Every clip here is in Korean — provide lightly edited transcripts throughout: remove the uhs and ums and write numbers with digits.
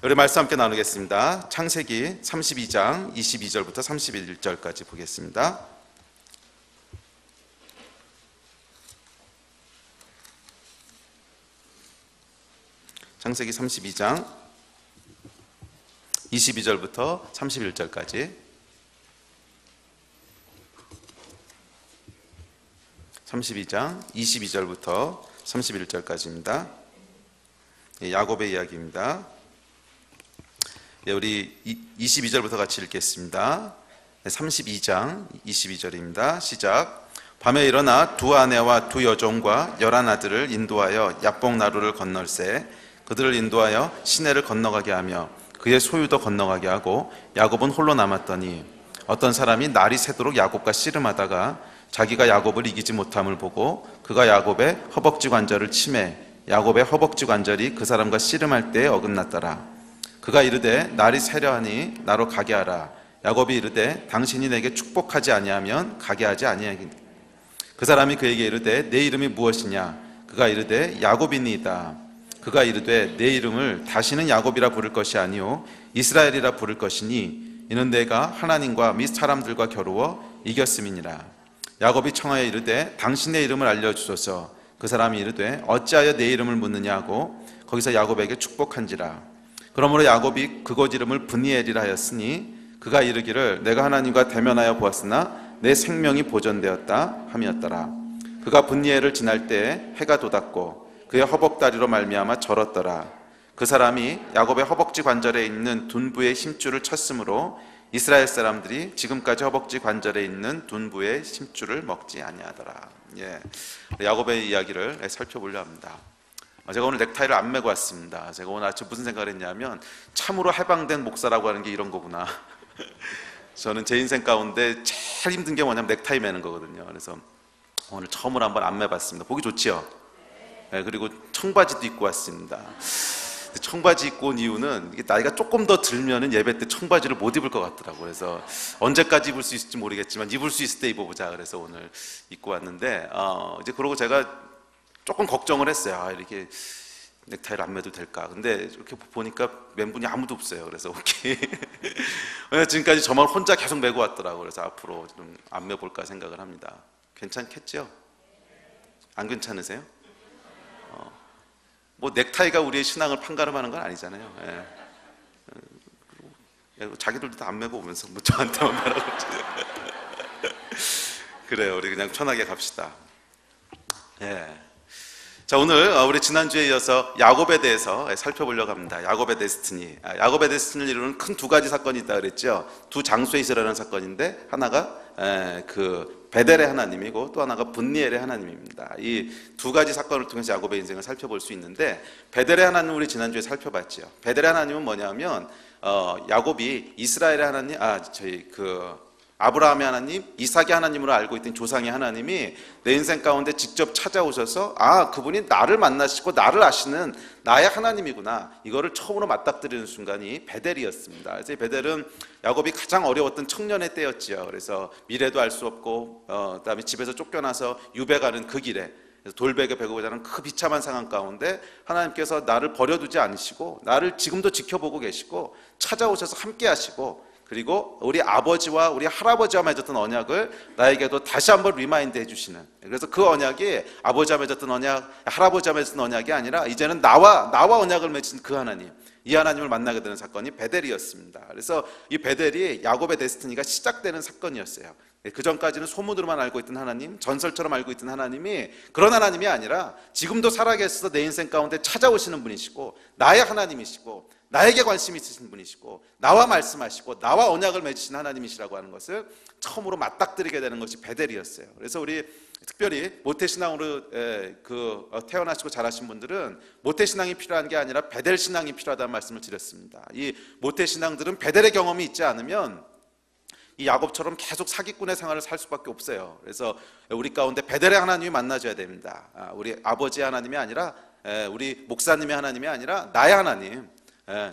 우리 말씀 함께 나누겠습니다. 창세기 32장 22절부터 31절까지 보겠습니다. 창세기 32장 22절부터 31절까지. 32장 22절부터 31절까지입니다. 야곱의 이야기입니다. 우리 22절부터 같이 읽겠습니다. 32장 22절입니다. 시작. 밤에 일어나 두 아내와 두 여종과 11아들을 인도하여 야복 나루를 건널세 그들을 인도하여 시내를 건너가게 하며 그의 소유도 건너가게 하고 야곱은 홀로 남았더니 어떤 사람이 날이 새도록 야곱과 씨름하다가 자기가 야곱을 이기지 못함을 보고 그가 야곱의 허벅지 관절을 치매 야곱의 허벅지 관절이 그 사람과 씨름할 때에 어긋났더라. 그가 이르되 날이 새려하니 나로 가게 하라. 야곱이 이르되 당신이 내게 축복하지 아니하면 가게 하지 아니하겠니. 그 사람이 그에게 이르되 내 이름이 무엇이냐. 그가 이르되 야곱이니이다. 그가 이르되 내 이름을 다시는 야곱이라 부를 것이 아니요 이스라엘이라 부를 것이니 이는 내가 하나님과 및 사람들과 겨루어 이겼음이니라. 야곱이 청하여 이르되 당신의 이름을 알려주소서. 그 사람이 이르되 어찌하여 내 이름을 묻느냐 하고 거기서 야곱에게 축복한지라. 그러므로 야곱이 그곳 이름을 브니엘이라 하였으니 그가 이르기를 내가 하나님과 대면하여 보았으나 내 생명이 보존되었다 함이었더라. 그가 브니엘을 지날 때에 해가 돋았고 그의 허벅다리로 말미암아 절었더라. 그 사람이 야곱의 허벅지 관절에 있는 둔부의 힘줄을 쳤으므로 이스라엘 사람들이 지금까지 허벅지 관절에 있는 둔부의 힘줄을 먹지 아니하더라. 야곱의 이야기를 살펴보려 합니다. 제가 오늘 넥타이를 안 메고 왔습니다. 제가 오늘 아침 무슨 생각을 했냐면 참으로 해방된 목사라고 하는 게 이런 거구나. 저는 제 인생 가운데 제일 힘든 게 뭐냐면 넥타이 매는 거거든요. 그래서 오늘 처음으로 한번 안 매봤습니다. 보기 좋지요? 네, 그리고 청바지도 입고 왔습니다. 청바지 입고 온 이유는 이게 나이가 조금 더 들면은 예배 때 청바지를 못 입을 것 같더라고요. 그래서 언제까지 입을 수 있을지 모르겠지만 입을 수 있을 때 입어보자. 그래서 오늘 입고 왔는데 이제 그러고 제가 조금 걱정을 했어요. 이렇게 넥타이를 안 매도 될까? 근데 이렇게 보니까 맨 분이 아무도 없어요. 그래서 오케이. 지금까지 저만 혼자 계속 메고 왔더라고요. 그래서 앞으로 좀 안 매볼까 생각을 합니다. 괜찮겠죠? 안 괜찮으세요? 뭐 넥타이가 우리의 신앙을 판가름하는 건 아니잖아요. 자기들도 다 안 매고 오면서 뭐 저한테만 말하고 그래요. 우리 그냥 편하게 갑시다. 자, 오늘 우리 지난주에 이어서 야곱에 대해서 살펴보려고 합니다. 야곱의 데스티니. 야곱의 데스티니를 이루는 큰 두 가지 사건이 있다 그랬죠. 두 장소에 일어나는 사건인데 하나가 그 베델의 하나님이고 또 하나가 분니엘의 하나님입니다. 이 두 가지 사건을 통해서 야곱의 인생을 살펴볼 수 있는데 베델의 하나님은 우리 지난주에 살펴봤죠. 베델의 하나님은 뭐냐면 야곱이 이스라엘의 하나님, 아브라함의 하나님, 이삭의 하나님으로 알고 있던 조상의 하나님이 내 인생 가운데 직접 찾아오셔서 그분이 나를 만나시고 나를 아시는 나의 하나님이구나, 이거를 처음으로 맞닥뜨리는 순간이 베델이었습니다. 그래서 베델은 야곱이 가장 어려웠던 청년의 때였지요. 그래서 미래도 알 수 없고 그다음에 집에서 쫓겨나서 유배 가는 그 길에 돌베개 베고 자는 그 비참한 상황 가운데 하나님께서 나를 버려두지 않으시고 나를 지금도 지켜보고 계시고 찾아오셔서 함께 하시고, 그리고 우리 아버지와 우리 할아버지와 맺었던 언약을 나에게도 다시 한번 리마인드 해주시는, 그래서 그 언약이 아버지와 맺었던 언약, 할아버지와 맺었던 언약이 아니라 이제는 나와 언약을 맺은 그 하나님, 이 하나님을 만나게 되는 사건이 베델이었습니다. 그래서 이 베델이 야곱의 데스티니가 시작되는 사건이었어요. 그 전까지는 소문으로만 알고 있던 하나님, 전설처럼 알고 있던 하나님이 그런 하나님이 아니라 지금도 살아계셔서 내 인생 가운데 찾아오시는 분이시고 나의 하나님이시고 나에게 관심이 있으신 분이시고 나와 말씀하시고 나와 언약을 맺으신 하나님이시라고 하는 것을 처음으로 맞닥뜨리게 되는 것이 베델이었어요. 그래서 우리 특별히 모태신앙으로 태어나시고 자라신 분들은 모태신앙이 필요한 게 아니라 베델신앙이 필요하다는 말씀을 드렸습니다. 이 모태신앙들은 베델의 경험이 있지 않으면 이 야곱처럼 계속 사기꾼의 생활을 살 수밖에 없어요. 그래서 우리 가운데 베델의 하나님이 만나줘야 됩니다. 우리 아버지의 하나님이 아니라, 우리 목사님의 하나님이 아니라 나의 하나님,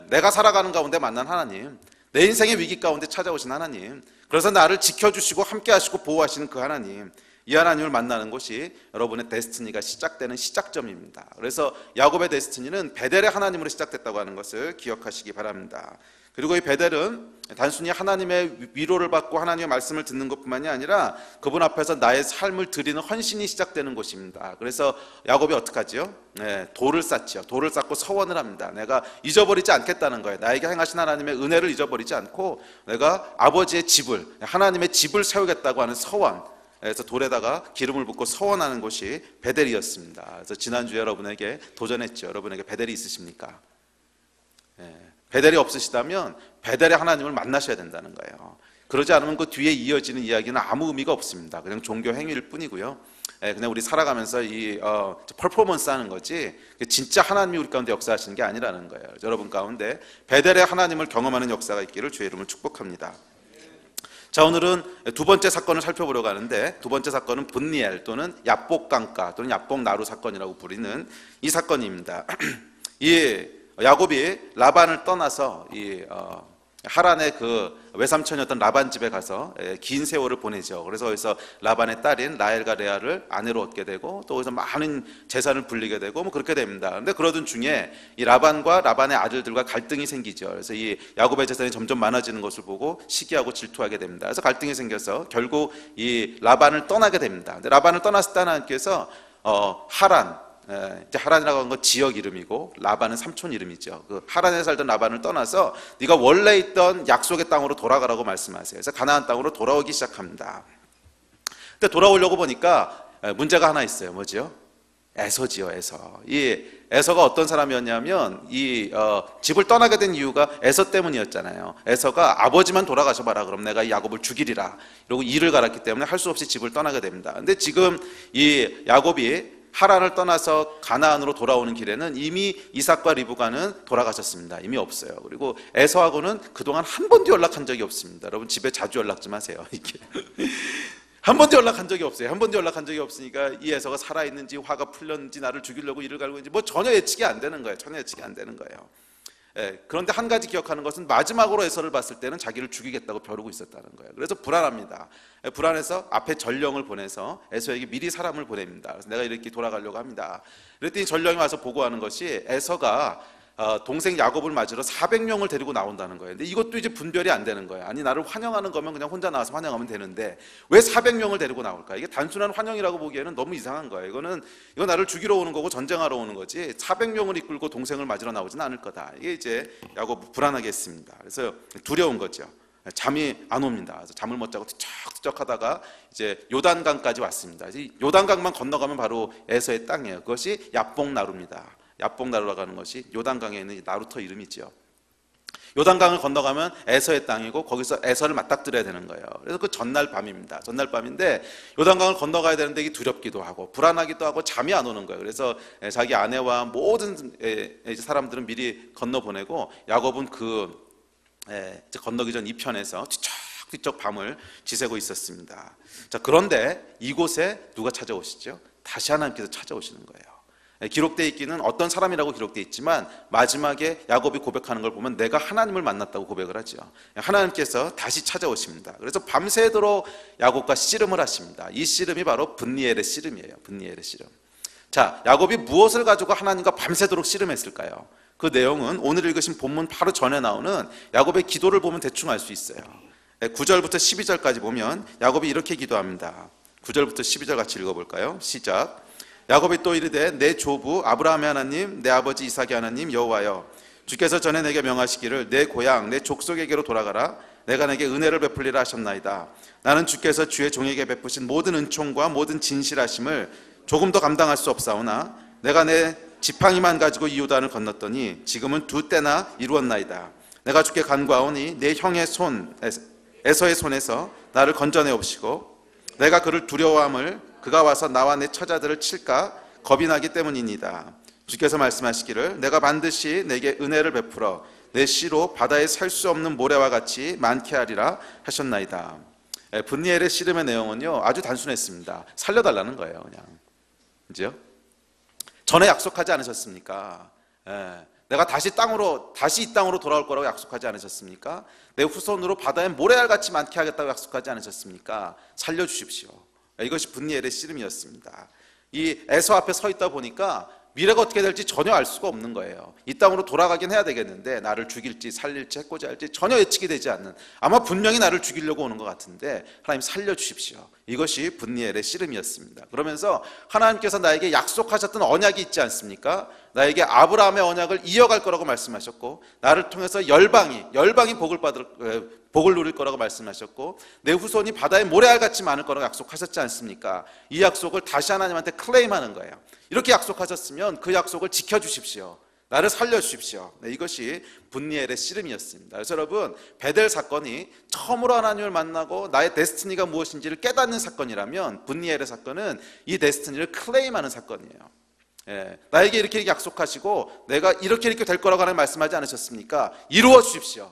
내가 살아가는 가운데 만난 하나님, 내 인생의 위기 가운데 찾아오신 하나님, 그래서 나를 지켜주시고 함께 하시고 보호하시는 그 하나님, 이 하나님을 만나는 곳이 여러분의 데스티니가 시작되는 시작점입니다. 그래서 야곱의 데스티니는 베델의 하나님으로 시작됐다고 하는 것을 기억하시기 바랍니다. 그리고 이 베델은 단순히 하나님의 위로를 받고 하나님의 말씀을 듣는 것뿐만이 아니라 그분 앞에서 나의 삶을 드리는 헌신이 시작되는 곳입니다. 그래서 야곱이 어떻게 하지요? 돌을 쌓지요. 돌을 쌓고 서원을 합니다. 내가 잊어버리지 않겠다는 거예요. 나에게 행하신 하나님의 은혜를 잊어버리지 않고 내가 아버지의 집을, 하나님의 집을 세우겠다고 하는 서원, 그래서 돌에다가 기름을 붓고 서원하는 것이 베델이었습니다. 그래서 지난주에 여러분에게 도전했죠. 여러분에게 베델이 있으십니까? 베델이 없으시다면 베델의 하나님을 만나셔야 된다는 거예요. 그러지 않으면 그 뒤에 이어지는 이야기는 아무 의미가 없습니다. 그냥 종교 행위일 뿐이고요. 그냥 우리 살아가면서 이 퍼포먼스 하는 거지 진짜 하나님이 우리 가운데 역사하시는 게 아니라는 거예요. 여러분 가운데 베델의 하나님을 경험하는 역사가 있기를 주의 이름으로 축복합니다. 자, 오늘은 두 번째 사건을 살펴보려고 하는데, 두 번째 사건은 분니엘 또는 야복강가 또는 야복나루 사건이라고 부르는 이 사건입니다. 이 야곱이 라반을 떠나서 이 하란의 그 외삼촌이었던 라반 집에 가서 긴 세월을 보내죠. 그래서 거기서 라반의 딸인 라헬과 레아를 아내로 얻게 되고 또 거기서 많은 재산을 불리게 되고 뭐 그렇게 됩니다. 그런데 그러던 중에 이 라반과 라반의 아들들과 갈등이 생기죠. 그래서 이 야곱의 재산이 점점 많아지는 것을 보고 시기하고 질투하게 됩니다. 그래서 갈등이 생겨서 결국 이 라반을 떠나게 됩니다. 근데 라반을 떠났을 때 하나님께서 하란, 이제 하란이라고 하는 건 지역 이름이고 라반은 삼촌 이름이죠. 그 하란에 살던 라반을 떠나서 네가 원래 있던 약속의 땅으로 돌아가라고 말씀하세요. 그래서 가나안 땅으로 돌아오기 시작합니다. 근데 돌아오려고 보니까 문제가 하나 있어요. 뭐지요? 에서지요. 에서. 이 에서가 어떤 사람이었냐면 이 집을 떠나게 된 이유가 에서 때문이었잖아요. 에서가 아버지만 돌아가셔봐라. 그럼 내가 이 야곱을 죽이리라. 이러고 일을 갈았기 때문에 할 수 없이 집을 떠나게 됩니다. 근데 지금 이 야곱이 하란을 떠나서 가나안으로 돌아오는 길에는 이미 이삭과 리브가는 돌아가셨습니다. 이미 없어요. 그리고 에서하고는 그동안 한 번도 연락한 적이 없습니다. 여러분 집에 자주 연락 좀 하세요. 이게 한 번도 연락한 적이 없어요. 한 번도 연락한 적이 없으니까 이 에서가 살아있는지 화가 풀렸는지 나를 죽이려고 이를 갈고 있는지 뭐 전혀 예측이 안 되는 거예요. 전혀 예측이 안 되는 거예요. 그런데 한 가지 기억하는 것은 마지막으로 에서를 봤을 때는 자기를 죽이겠다고 벼르고 있었다는 거예요. 그래서 불안합니다. 불안해서 앞에 전령을 보내서 에서에게 미리 사람을 보냅니다. 그래서 내가 이렇게 돌아가려고 합니다. 그랬더니 전령이 와서 보고하는 것이 에서가 동생 야곱을 맞으러 400명을 데리고 나온다는 거예요. 근데 이것도 이제 분별이 안 되는 거예요. 아니 나를 환영하는 거면 그냥 혼자 나와서 환영하면 되는데 왜 400명을 데리고 나올까? 이게 단순한 환영이라고 보기에는 너무 이상한 거예요. 이거 나를 죽이러 오는 거고 전쟁하러 오는 거지 400명을 이끌고 동생을 맞으러 나오지는 않을 거다. 이게 이제 야곱 불안하게 했습니다. 그래서 두려운 거죠. 잠이 안 옵니다. 그래서 잠을 못 자고 뒤척뒤척 하다가 이제 요단강까지 왔습니다. 요단강만 건너가면 바로 에서의 땅이에요. 그것이 야복나루입니다. 야복나루라고 하는 것이 요단강에 있는 나루터 이름이죠. 요단강을 건너가면 에서의 땅이고 거기서 에서를 맞닥뜨려야 되는 거예요. 그래서 그 전날 밤입니다. 전날 밤인데 요단강을 건너가야 되는데 이게 두렵기도 하고 불안하기도 하고 잠이 안 오는 거예요. 그래서 자기 아내와 모든 사람들은 미리 건너보내고 야곱은 건너기 전 이편에서 뒤척뒤척 밤을 지새고 있었습니다. 자, 그런데 이곳에 누가 찾아오시죠? 다시 하나님께서 찾아오시는 거예요. 기록되어 있기는 어떤 사람이라고 기록되어 있지만 마지막에 야곱이 고백하는 걸 보면 내가 하나님을 만났다고 고백을 하죠. 하나님께서 다시 찾아오십니다. 그래서 밤새도록 야곱과 씨름을 하십니다. 이 씨름이 바로 분니엘의 씨름이에요. 분니엘의 씨름. 자, 야곱이 무엇을 가지고 하나님과 밤새도록 씨름했을까요? 그 내용은 오늘 읽으신 본문 바로 전에 나오는 야곱의 기도를 보면 대충 알 수 있어요. 9절부터 12절까지 보면 야곱이 이렇게 기도합니다. 9절부터 12절 같이 읽어볼까요? 시작. 야곱이 또 이르되 내 조부 아브라함의 하나님 내 아버지 이삭의 하나님 여호와여 주께서 전에 내게 명하시기를 내 고향 내 족속에게로 돌아가라 내가 내게 은혜를 베풀리라 하셨나이다. 나는 주께서 주의 종에게 베푸신 모든 은총과 모든 진실하심을 조금 더 감당할 수 없사오나 내가 내 지팡이만 가지고 이 요단을 건넜더니 지금은 2때나 이루었나이다. 내가 주께 간구하오니 내 형의 손 에서의 손에서 나를 건져내옵시고 내가 그를 두려워함을 그가 와서 나와 내 처자들을 칠까 겁이 나기 때문입니다. 주께서 말씀하시기를 내가 반드시 내게 은혜를 베풀어 내 씨로 바다에 살 수 없는 모래와 같이 많게 하리라 하셨나이다. 분니엘의 씨름의 내용은요 아주 단순했습니다. 살려달라는 거예요. 그냥 그죠? 전에 약속하지 않으셨습니까? 내가 다시 이 땅으로 돌아올 거라고 약속하지 않으셨습니까? 내 후손으로 바다에 모래알 같이 많게 하겠다고 약속하지 않으셨습니까? 살려주십시오. 이것이 분니엘의 씨름이었습니다. 이 에서 앞에 서 있다 보니까 미래가 어떻게 될지 전혀 알 수가 없는 거예요. 이 땅으로 돌아가긴 해야 되겠는데 나를 죽일지 살릴지 해코지 할지 전혀 예측이 되지 않는, 아마 분명히 나를 죽이려고 오는 것 같은데 하나님 살려주십시오. 이것이 분니엘의 씨름이었습니다. 그러면서 하나님께서 나에게 약속하셨던 언약이 있지 않습니까? 나에게 아브라함의 언약을 이어갈 거라고 말씀하셨고, 나를 통해서 열방이 복을 누릴 거라고 말씀하셨고, 내 후손이 바다의 모래알같이 많을 거라고 약속하셨지 않습니까? 이 약속을 다시 하나님한테 클레임하는 거예요. 이렇게 약속하셨으면 그 약속을 지켜주십시오. 나를 살려주십시오. 이것이 분니엘의 씨름이었습니다. 그래서 여러분, 베델 사건이 처음으로 하나님을 만나고 나의 데스티니가 무엇인지를 깨닫는 사건이라면, 분니엘의 사건은 이 데스티니를 클레임하는 사건이에요. 나에게 이렇게 약속하시고 내가 이렇게 될 거라고 하나님 말씀하지 않으셨습니까? 이루어 주십시오.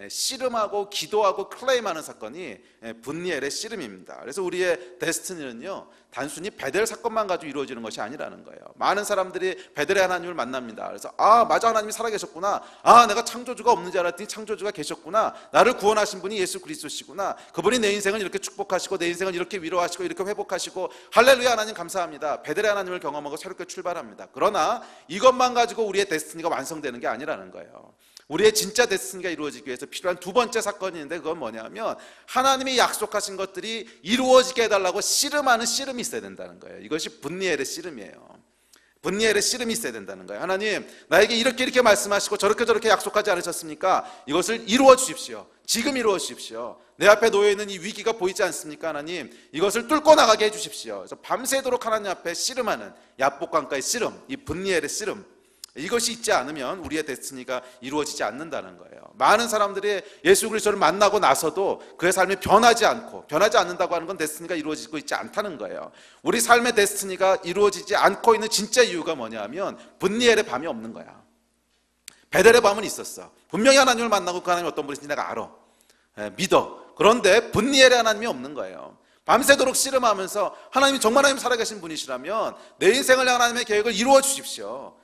씨름하고 기도하고 클레임하는 사건이 분니엘의 씨름입니다. 그래서 우리의 데스티니는요, 단순히 베델 사건만 가지고 이루어지는 것이 아니라는 거예요. 많은 사람들이 베델의 하나님을 만납니다. 그래서 맞아, 하나님이 살아계셨구나. 내가 창조주가 없는 줄 알았더니 창조주가 계셨구나. 나를 구원하신 분이 예수 그리스도시구나. 그분이 내 인생을 이렇게 축복하시고 내 인생을 이렇게 위로하시고 이렇게 회복하시고, 할렐루야 하나님 감사합니다. 베델의 하나님을 경험하고 새롭게 출발합니다. 그러나 이것만 가지고 우리의 데스티니가 완성되는 게 아니라는 거예요. 우리의 진짜 데스티니가 이루어지기 위해서 필요한 두 번째 사건이 있는데, 그건 뭐냐면 하나님이 약속하신 것들이 이루어지게 해달라고 씨름하는 씨름이 있어야 된다는 거예요. 이것이 분니엘의 씨름이에요. 분니엘의 씨름이 있어야 된다는 거예요. 하나님, 나에게 이렇게 말씀하시고 저렇게 약속하지 않으셨습니까? 이것을 이루어 주십시오. 지금 이루어 주십시오. 내 앞에 놓여있는 이 위기가 보이지 않습니까? 하나님, 이것을 뚫고 나가게 해주십시오. 그래서 밤새도록 하나님 앞에 씨름하는 야복강가의 씨름, 이 분니엘의 씨름, 이것이 있지 않으면 우리의 데스티니가 이루어지지 않는다는 거예요. 많은 사람들이 예수 그리스도를 만나고 나서도 그의 삶이 변하지 않는다고 하는 건 데스티니가 이루어지고 있지 않다는 거예요. 우리 삶의 데스티니가 이루어지지 않고 있는 진짜 이유가 뭐냐면 분니엘의 밤이 없는 거야. 베델의 밤은 있었어. 분명히 하나님을 만나고 그 하나님이 어떤 분이신지 내가 알아, 믿어. 그런데 분니엘의 하나님이 없는 거예요. 밤새도록 씨름하면서 하나님이 정말 하나님 살아계신 분이시라면 내 인생을 향한 하나님의 계획을 이루어 주십시오.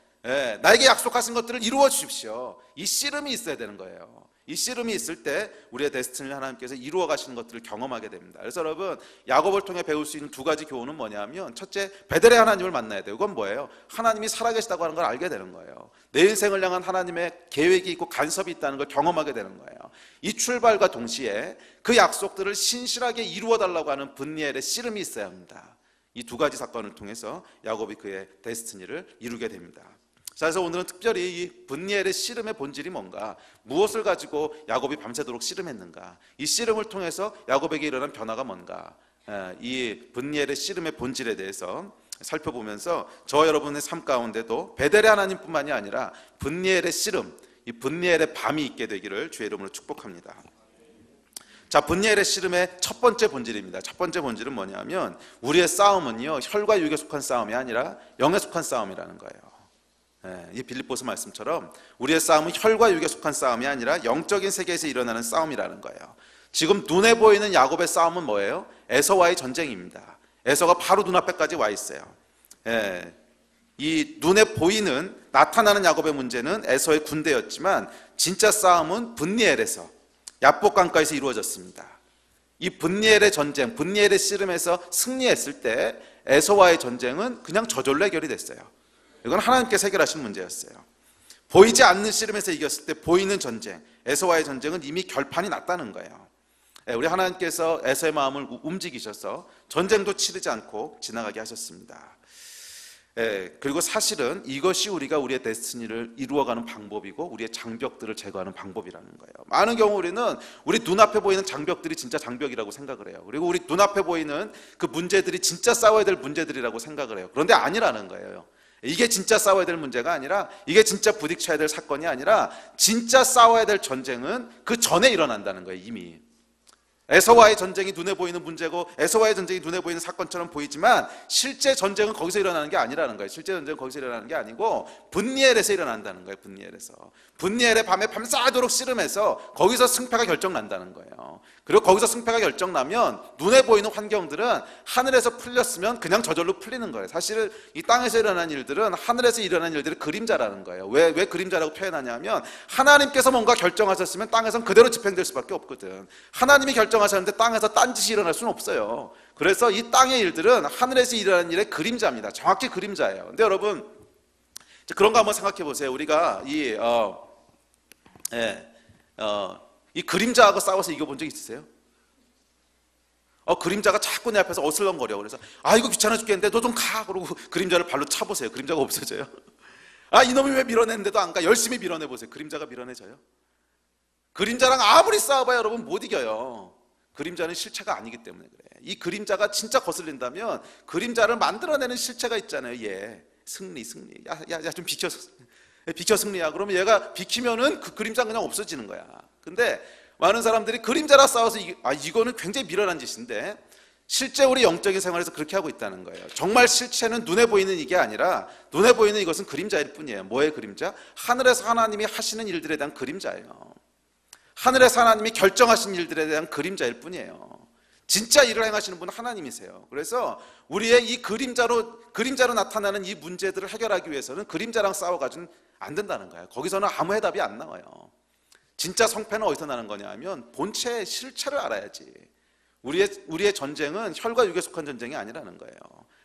나에게 약속하신 것들을 이루어 주십시오. 이 씨름이 있어야 되는 거예요. 이 씨름이 있을 때 우리의 데스티니를 하나님께서 이루어 가시는 것들을 경험하게 됩니다. 그래서 여러분, 야곱을 통해 배울 수 있는 두 가지 교훈은 뭐냐면, 첫째, 베델의 하나님을 만나야 돼요. 그건 뭐예요? 하나님이 살아계시다고 하는 걸 알게 되는 거예요. 내 인생을 향한 하나님의 계획이 있고 간섭이 있다는 걸 경험하게 되는 거예요. 이 출발과 동시에 그 약속들을 신실하게 이루어 달라고 하는 분니엘의 씨름이 있어야 합니다. 이 두 가지 사건을 통해서 야곱이 그의 데스티니를 이루게 됩니다. 자, 그래서 오늘은 특별히 이 분니엘의 씨름의 본질이 뭔가, 무엇을 가지고 야곱이 밤새도록 씨름했는가, 이 씨름을 통해서 야곱에게 일어난 변화가 뭔가, 이 분니엘의 씨름의 본질에 대해서 살펴보면서 저 여러분의 삶 가운데도 베델의 하나님뿐만이 아니라 분니엘의 씨름, 이 분니엘의 밤이 있게 되기를 주의 이름으로 축복합니다. 자, 분니엘의 씨름의 첫 번째 본질입니다. 첫 번째 본질은 뭐냐면, 우리의 싸움은요, 혈과 육에 속한 싸움이 아니라 영에 속한 싸움이라는 거예요. 이 빌립보서 말씀처럼 우리의 싸움은 혈과 육에 속한 싸움이 아니라 영적인 세계에서 일어나는 싸움이라는 거예요. 지금 눈에 보이는 야곱의 싸움은 뭐예요? 에서와의 전쟁입니다. 에서가 바로 눈앞에까지 와 있어요. 이 눈에 보이는, 나타나는 야곱의 문제는 에서의 군대였지만 진짜 싸움은 분니엘에서, 야복강가에서 이루어졌습니다. 이 분니엘의 전쟁, 분니엘의 씨름에서 승리했을 때 에서와의 전쟁은 그냥 저절로 해결이 됐어요. 이건 하나님께서 해결하신 문제였어요. 보이지 않는 씨름에서 이겼을 때 보이는 전쟁, 에서와의 전쟁은 이미 결판이 났다는 거예요. 우리 하나님께서 에서의 마음을 움직이셔서 전쟁도 치르지 않고 지나가게 하셨습니다. 그리고 사실은 이것이 우리가 우리의 데스티니를 이루어가는 방법이고 우리의 장벽들을 제거하는 방법이라는 거예요. 많은 경우 우리는 우리 눈앞에 보이는 장벽들이 진짜 장벽이라고 생각을 해요. 그리고 우리 눈앞에 보이는 그 문제들이 진짜 싸워야 될 문제들이라고 생각을 해요. 그런데 아니라는 거예요. 이게 진짜 싸워야 될 문제가 아니라, 이게 진짜 부딪혀야 될 사건이 아니라, 진짜 싸워야 될 전쟁은 그 전에 일어난다는 거예요. 이미 에서와의 전쟁이 눈에 보이는 문제고 에서와의 전쟁이 눈에 보이는 사건처럼 보이지만 실제 전쟁은 거기서 일어나는 게 아니라는 거예요. 실제 전쟁은 거기서 일어나는 게 아니고 분니엘에서 일어난다는 거예요. 분니엘의 밤에 밤새도록 씨름해서 거기서 승패가 결정난다는 거예요. 그리고 거기서 승패가 결정나면 눈에 보이는 환경들은 하늘에서 풀렸으면 그냥 저절로 풀리는 거예요. 사실 이 땅에서 일어난 일들은 하늘에서 일어난 일들의 그림자라는 거예요. 왜 그림자라고 표현하냐면, 하나님께서 뭔가 결정하셨으면 땅에선 그대로 집행될 수밖에 없거든. 하나님이 결정 결정하셨는데 땅에서 딴짓이 일어날 수는 없어요. 그래서 이 땅의 일들은 하늘에서 일어나는 일의 그림자입니다. 정확히 그림자예요. 근데 여러분 그런 거 한번 생각해 보세요. 우리가 이 그림자하고 싸워서 이겨본 적 있으세요? 그림자가 자꾸 내 앞에서 어슬렁거려. 그래서 이거 귀찮아 죽겠는데 너 좀 가. 그러고 그림자를 발로 차보세요. 그림자가 없어져요. 이놈이 왜 밀어냈는데도 안 가. 열심히 밀어내보세요. 그림자가 밀어내져요? 그림자랑 아무리 싸워봐야 여러분 못 이겨요. 그림자는 실체가 아니기 때문에 그래. 이 그림자가 진짜 거슬린다면 그림자를 만들어내는 실체가 있잖아요. 승리. 야 좀 비켜 승리야. 그러면 얘가 비키면은 그 그림자는 그냥 없어지는 거야. 근데 많은 사람들이 그림자랑 싸워서 이거는 굉장히 미련한 짓인데 실제 우리 영적인 생활에서 그렇게 하고 있다는 거예요. 정말 실체는 눈에 보이는 이게 아니라 눈에 보이는 이것은 그림자일 뿐이에요. 뭐의 그림자? 하늘에서 하나님이 하시는 일들에 대한 그림자예요. 하늘에서 하나님이 결정하신 일들에 대한 그림자일 뿐이에요. 진짜 일을 행하시는 분은 하나님이세요. 그래서 우리의 이 그림자로 나타나는 이 문제들을 해결하기 위해서는 그림자랑 싸워가지고는 안 된다는 거예요. 거기서는 아무 해답이 안 나와요. 진짜 성패는 어디서 나는 거냐 하면 본체의 실체를 알아야지. 우리의 전쟁은 혈과 육에 속한 전쟁이 아니라는 거예요.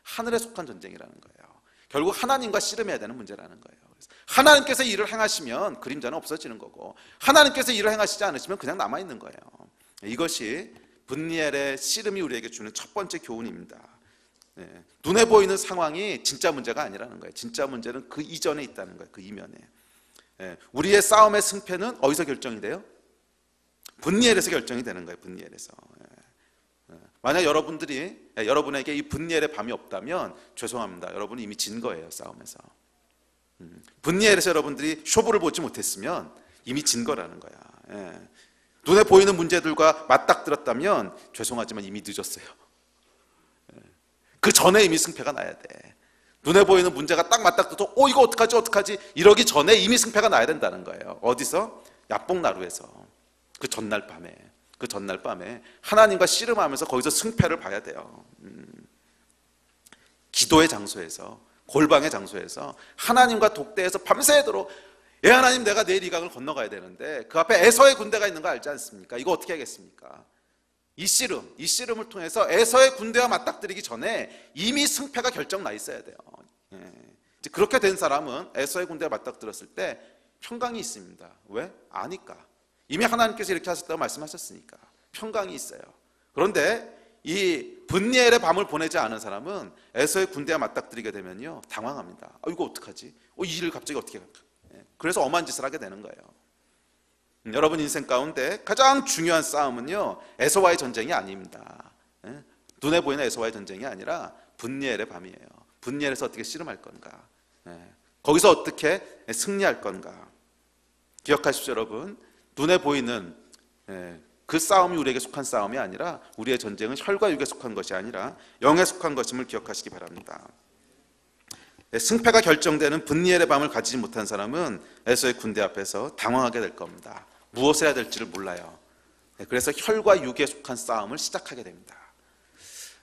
하늘에 속한 전쟁이라는 거예요. 결국 하나님과 씨름해야 되는 문제라는 거예요. 그래서 하나님께서 일을 행하시면 그림자는 없어지는 거고 하나님께서 일을 행하시지 않으시면 그냥 남아있는 거예요. 이것이 분니엘의 씨름이 우리에게 주는 첫 번째 교훈입니다. 눈에 보이는 상황이 진짜 문제가 아니라는 거예요. 진짜 문제는 그 이전에 있다는 거예요. 그 이면에. 우리의 싸움의 승패는 어디서 결정이 돼요? 분니엘에서 결정이 되는 거예요. 분니엘에서. 만약 여러분에게 이 분니엘의 밤이 없다면 죄송합니다. 여러분이 이미 진 거예요. 싸움에서. 분니엘에서 여러분들이 쇼부를 보지 못했으면 이미 진 거라는 거야. 눈에 보이는 문제들과 맞닥뜨렸다면 죄송하지만 이미 늦었어요. 그 전에 이미 승패가 나야 돼. 눈에 보이는 문제가 딱 맞닥뜨려서 이거 어떡하지 이러기 전에 이미 승패가 나야 된다는 거예요. 어디서? 야복나루에서. 그 전날 밤에 하나님과 씨름하면서 거기서 승패를 봐야 돼요. 기도의 장소에서, 골방의 장소에서 하나님과 독대해서 밤새도록 하나님 내가 내일 이 강을 건너가야 되는데 그 앞에 에서의 군대가 있는 거 알지 않습니까? 이거 어떻게 하겠습니까? 이 씨름을 통해서 에서의 군대와 맞닥뜨리기 전에 이미 승패가 결정 나 있어야 돼요. 그렇게 된 사람은 에서의 군대와 맞닥뜨렸을 때 평강이 있습니다. 왜? 아니까. 이미 하나님께서 이렇게 하셨다고 말씀하셨으니까 평강이 있어요. 그런데 이 분니엘의 밤을 보내지 않은 사람은 에서의 군대와 맞닥뜨리게 되면요 당황합니다. 이거 어떡하지? 이 일을 갑자기 어떻게 할까? 그래서 엄한 짓을 하게 되는 거예요. 여러분 인생 가운데 가장 중요한 싸움은요 에서와의 전쟁이 아닙니다. 눈에 보이는 에서와의 전쟁이 아니라 분니엘의 밤이에요. 분니엘에서 어떻게 씨름할 건가? 거기서 어떻게 승리할 건가? 기억하십시오 여러분. 눈에 보이는 그 싸움이 우리에게 속한 싸움이 아니라 우리의 전쟁은 혈과 육에 속한 것이 아니라 영에 속한 것임을 기억하시기 바랍니다. 승패가 결정되는 분니엘의 밤을 가지지 못한 사람은 에서의 군대 앞에서 당황하게 될 겁니다. 무엇을 해야 될지를 몰라요. 그래서 혈과 육에 속한 싸움을 시작하게 됩니다.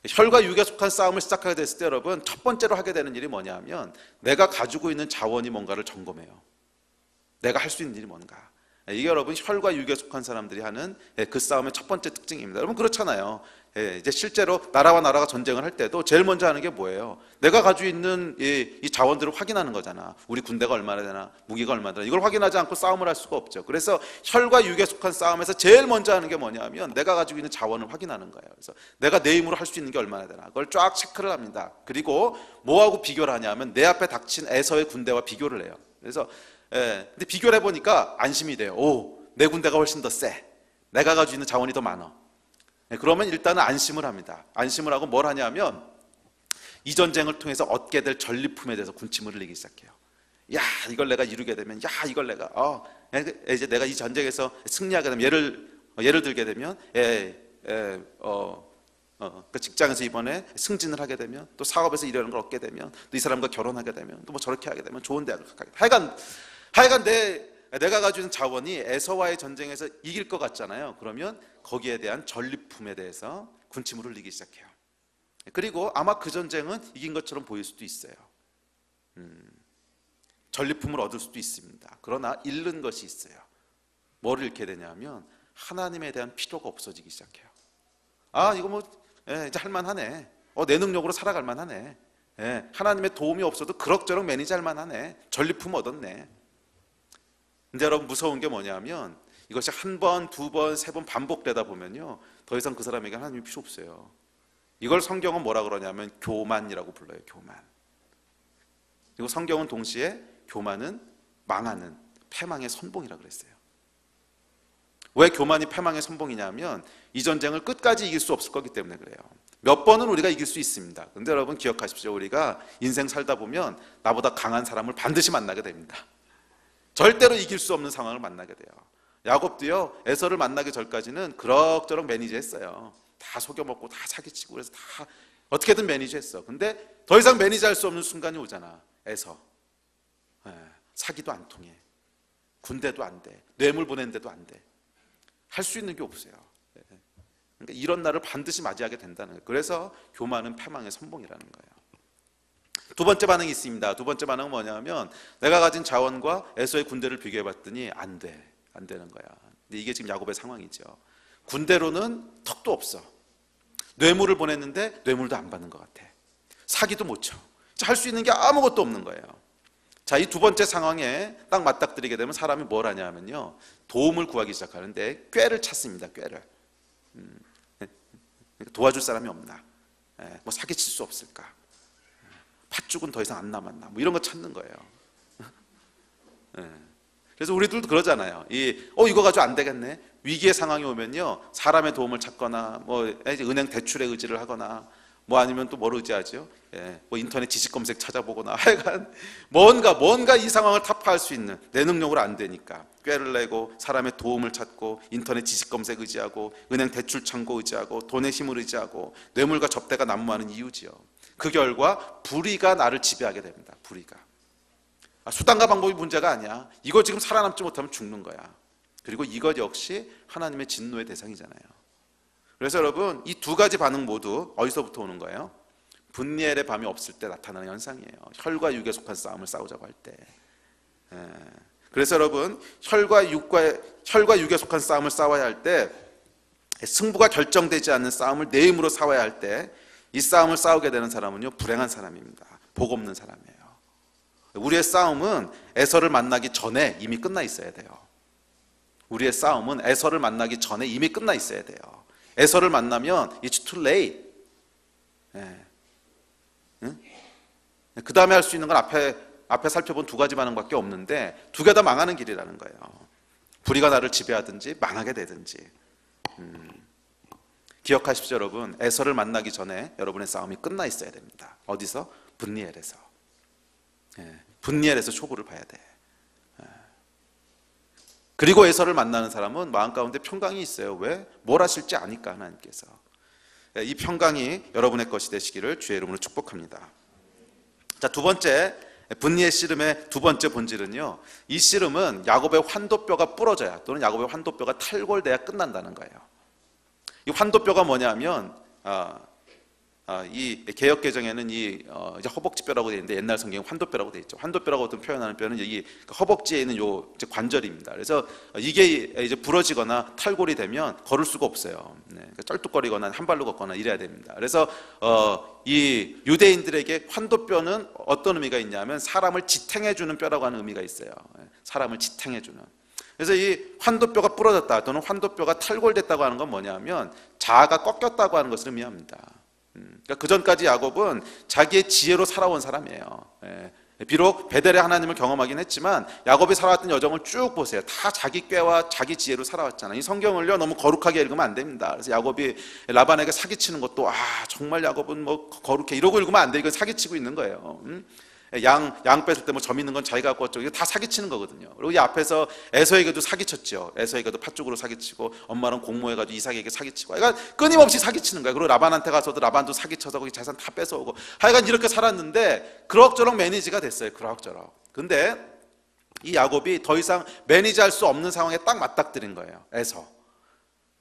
혈과 육에 속한 싸움을 시작하게 됐을 때 여러분 첫 번째로 하게 되는 일이 뭐냐 하면 내가 가지고 있는 자원이 뭔가를 점검해요. 내가 할 수 있는 일이 뭔가. 이게 여러분 혈과 육에 속한 사람들이 하는 그 싸움의 첫 번째 특징입니다. 여러분 그렇잖아요. 이제 실제로 나라와 나라가 전쟁을 할 때도 제일 먼저 하는 게 뭐예요? 내가 가지고 있는 이 자원들을 확인하는 거잖아. 우리 군대가 얼마나 되나, 무기가 얼마나 되나. 이걸 확인하지 않고 싸움을 할 수가 없죠. 그래서 혈과 육에 속한 싸움에서 제일 먼저 하는 게 뭐냐면 내가 가지고 있는 자원을 확인하는 거예요. 그래서 내가 내 힘으로 할 수 있는 게 얼마나 되나. 그걸 쫙 체크를 합니다. 그리고 뭐하고 비교를 하냐면 내 앞에 닥친 에서의 군대와 비교를 해요. 그래서 근데 비교를 해보니까 안심이 돼요. 내 군대가 훨씬 더 세. 내가 가지고 있는 자원이 더 많아. 그러면 일단은 안심을 합니다. 안심을 하고 뭘 하냐면 이 전쟁을 통해서 얻게 될 전리품에 대해서 군침을 흘리기 시작해요. 야 이걸 내가 이루게 되면 이걸 내가 이제 내가 이 전쟁에서 승리하게 되면 예를 들게 되면 그 직장에서 이번에 승진을 하게 되면 또 사업에서 이러는 걸 얻게 되면 또 이 사람과 결혼하게 되면 또 뭐 저렇게 하게 되면 좋은 대학을 가게 되면 하여간 내가 가지고 있는 자원이 에서와의 전쟁에서 이길 것 같잖아요. 그러면 거기에 대한 전리품에 대해서 군침을 흘리기 시작해요. 그리고 아마 그 전쟁은 이긴 것처럼 보일 수도 있어요. 전리품을 얻을 수도 있습니다. 그러나 잃는 것이 있어요. 뭐를 잃게 되냐면 하나님에 대한 필요가 없어지기 시작해요. 이거 뭐 이제 할만하네. 내 능력으로 살아갈 만하네. 하나님의 도움이 없어도 그럭저럭 매니지할 만하네. 전리품 얻었네. 근데 여러분 무서운 게 뭐냐면 이것이 한 번, 두 번, 세 번 반복되다 보면요, 더 이상 그 사람에게 하나님이 필요 없어요. 이걸 성경은 뭐라 그러냐면 교만이라고 불러요. 교만. 그리고 성경은 동시에 교만은 망하는 패망의 선봉이라고 그랬어요. 왜 교만이 패망의 선봉이냐면 이 전쟁을 끝까지 이길 수 없을 거기 때문에 그래요. 몇 번은 우리가 이길 수 있습니다. 근데 여러분 기억하십시오. 우리가 인생 살다 보면 나보다 강한 사람을 반드시 만나게 됩니다. 절대로 이길 수 없는 상황을 만나게 돼요. 야곱도요, 에서를 만나기 전까지는 그럭저럭 매니지했어요. 다 속여먹고 다 사기치고 그래서 다 어떻게든 매니지했어. 근데 더 이상 매니지할 수 없는 순간이 오잖아. 에서 사기도 안 통해, 군대도 안 돼, 뇌물 보낸데도 안 돼, 할 수 있는 게 없어요. 그러니까 이런 날을 반드시 맞이하게 된다는 거예요. 그래서 교만은 패망의 선봉이라는 거예요. 두 번째 반응이 있습니다. 두 번째 반응은 뭐냐면 내가 가진 자원과 에서의 군대를 비교해 봤더니 안 되는 거야. 근데 이게 지금 야곱의 상황이죠. 군대로는 턱도 없어. 뇌물을 보냈는데 뇌물도 안 받는 것 같아. 사기도 못 쳐. 할 수 있는 게 아무것도 없는 거예요. 자, 이 두 번째 상황에 딱 맞닥뜨리게 되면 사람이 뭘 하냐면요, 도움을 구하기 시작하는데 꾀를 찾습니다. 꾀를. 도와줄 사람이 없나? 뭐 사기칠 수 없을까? 팥죽은 더 이상 안 남았나? 뭐 이런 거 찾는 거예요. 그래서 우리들도 그러잖아요. 이거 가지고 안 되겠네. 위기의 상황이 오면요, 사람의 도움을 찾거나, 뭐 은행 대출에 의지를 하거나, 뭐 아니면 또 뭘 의지하죠? 뭐 인터넷 지식 검색 찾아보거나, 하여간 뭔가 이 상황을 타파할 수 있는, 내 능력으로 안 되니까 꾀를 내고 사람의 도움을 찾고 인터넷 지식 검색 의지하고 은행 대출 창고 의지하고 돈의 힘을 의지하고 뇌물과 접대가 난무하는 이유지요. 그 결과 불의가 나를 지배하게 됩니다. 불의가. 수단과 방법이 문제가 아니야. 이거 지금 살아남지 못하면 죽는 거야. 그리고 이것 역시 하나님의 진노의 대상이잖아요. 그래서 여러분, 이 두 가지 반응 모두 어디서부터 오는 거예요? 분니엘의 밤이 없을 때 나타나는 현상이에요. 혈과 육에 속한 싸움을 싸우자고 할 때. 그래서 여러분, 혈과 육에 속한 싸움을 싸워야 할 때, 승부가 결정되지 않는 싸움을 내 힘으로 싸워야 할 때, 이 싸움을 싸우게 되는 사람은요, 불행한 사람입니다. 복 없는 사람이에요. 우리의 싸움은 에서를 만나기 전에 이미 끝나 있어야 돼요. 우리의 싸움은 에서를 만나기 전에 이미 끝나 있어야 돼요. 에서를 만나면 it's too late. 그 다음에 할 수 있는 건 앞에 살펴본 두 가지 반응밖에 없는데 두 개 다 망하는 길이라는 거예요. 불의가 나를 지배하든지 망하게 되든지. 기억하십시오, 여러분. 에서를 만나기 전에 여러분의 싸움이 끝나 있어야 됩니다. 어디서? 분니엘에서. 분니엘에서 초보를 봐야 돼. 그리고 에서를 만나는 사람은 마음 가운데 평강이 있어요. 왜? 뭘 하실지 아니까, 하나님께서. 이 평강이 여러분의 것이 되시기를 주의 이름으로 축복합니다. 자, 두 번째, 분니의 씨름의 두 번째 본질은요, 이 씨름은 야곱의 환도뼈가 부러져야, 또는 야곱의 환도뼈가 탈골돼야 끝난다는 거예요. 이 환도뼈가 뭐냐면, 이 개역 개정에는 이제 허벅지뼈라고 되어 있는데 옛날 성경에 환도뼈라고 되어 있죠. 환도뼈라고 어떤 표현하는 뼈는 여기 허벅지에 있는 요 관절입니다. 그래서 이게 이제 부러지거나 탈골이 되면 걸을 수가 없어요. 그러니까 쩔뚝거리거나 한 발로 걷거나 이래야 됩니다. 그래서 이 유대인들에게 환도뼈는 어떤 의미가 있냐면 사람을 지탱해주는 뼈라고 하는 의미가 있어요. 사람을 지탱해주는. 그래서 이 환도뼈가 부러졌다 또는 환도뼈가 탈골됐다고 하는 건 뭐냐면 자아가 꺾였다고 하는 것을 의미합니다. 그러니까 그 전까지 야곱은 자기의 지혜로 살아온 사람이에요. 비록 베델의 하나님을 경험하긴 했지만 야곱이 살아왔던 여정을 쭉 보세요. 다 자기 꾀와 자기 지혜로 살아왔잖아요. 이 성경을요 너무 거룩하게 읽으면 안 됩니다. 그래서 야곱이 라반에게 사기치는 것도 정말 야곱은 뭐 거룩해 이러고 읽으면 안 돼. 이건 사기치고 있는 거예요. 양 뺏을 때 뭐 점 있는 건 자기가 갖고 왔죠. 이거 다 사기치는 거거든요. 그리고 이 앞에서 에서에게도 사기쳤죠. 에서에게도 팥죽으로 사기치고 엄마는 공모해가지고 이삭에게 사기치고 그러니까 끊임없이 사기치는 거예요. 그리고 라반한테 가서도 라반도 사기쳐서 거기 재산 다 뺏어오고 하여간 이렇게 살았는데 그럭저럭 매니지가 됐어요. 그럭저럭. 근데 이 야곱이 더 이상 매니지할 수 없는 상황에 딱 맞닥뜨린 거예요.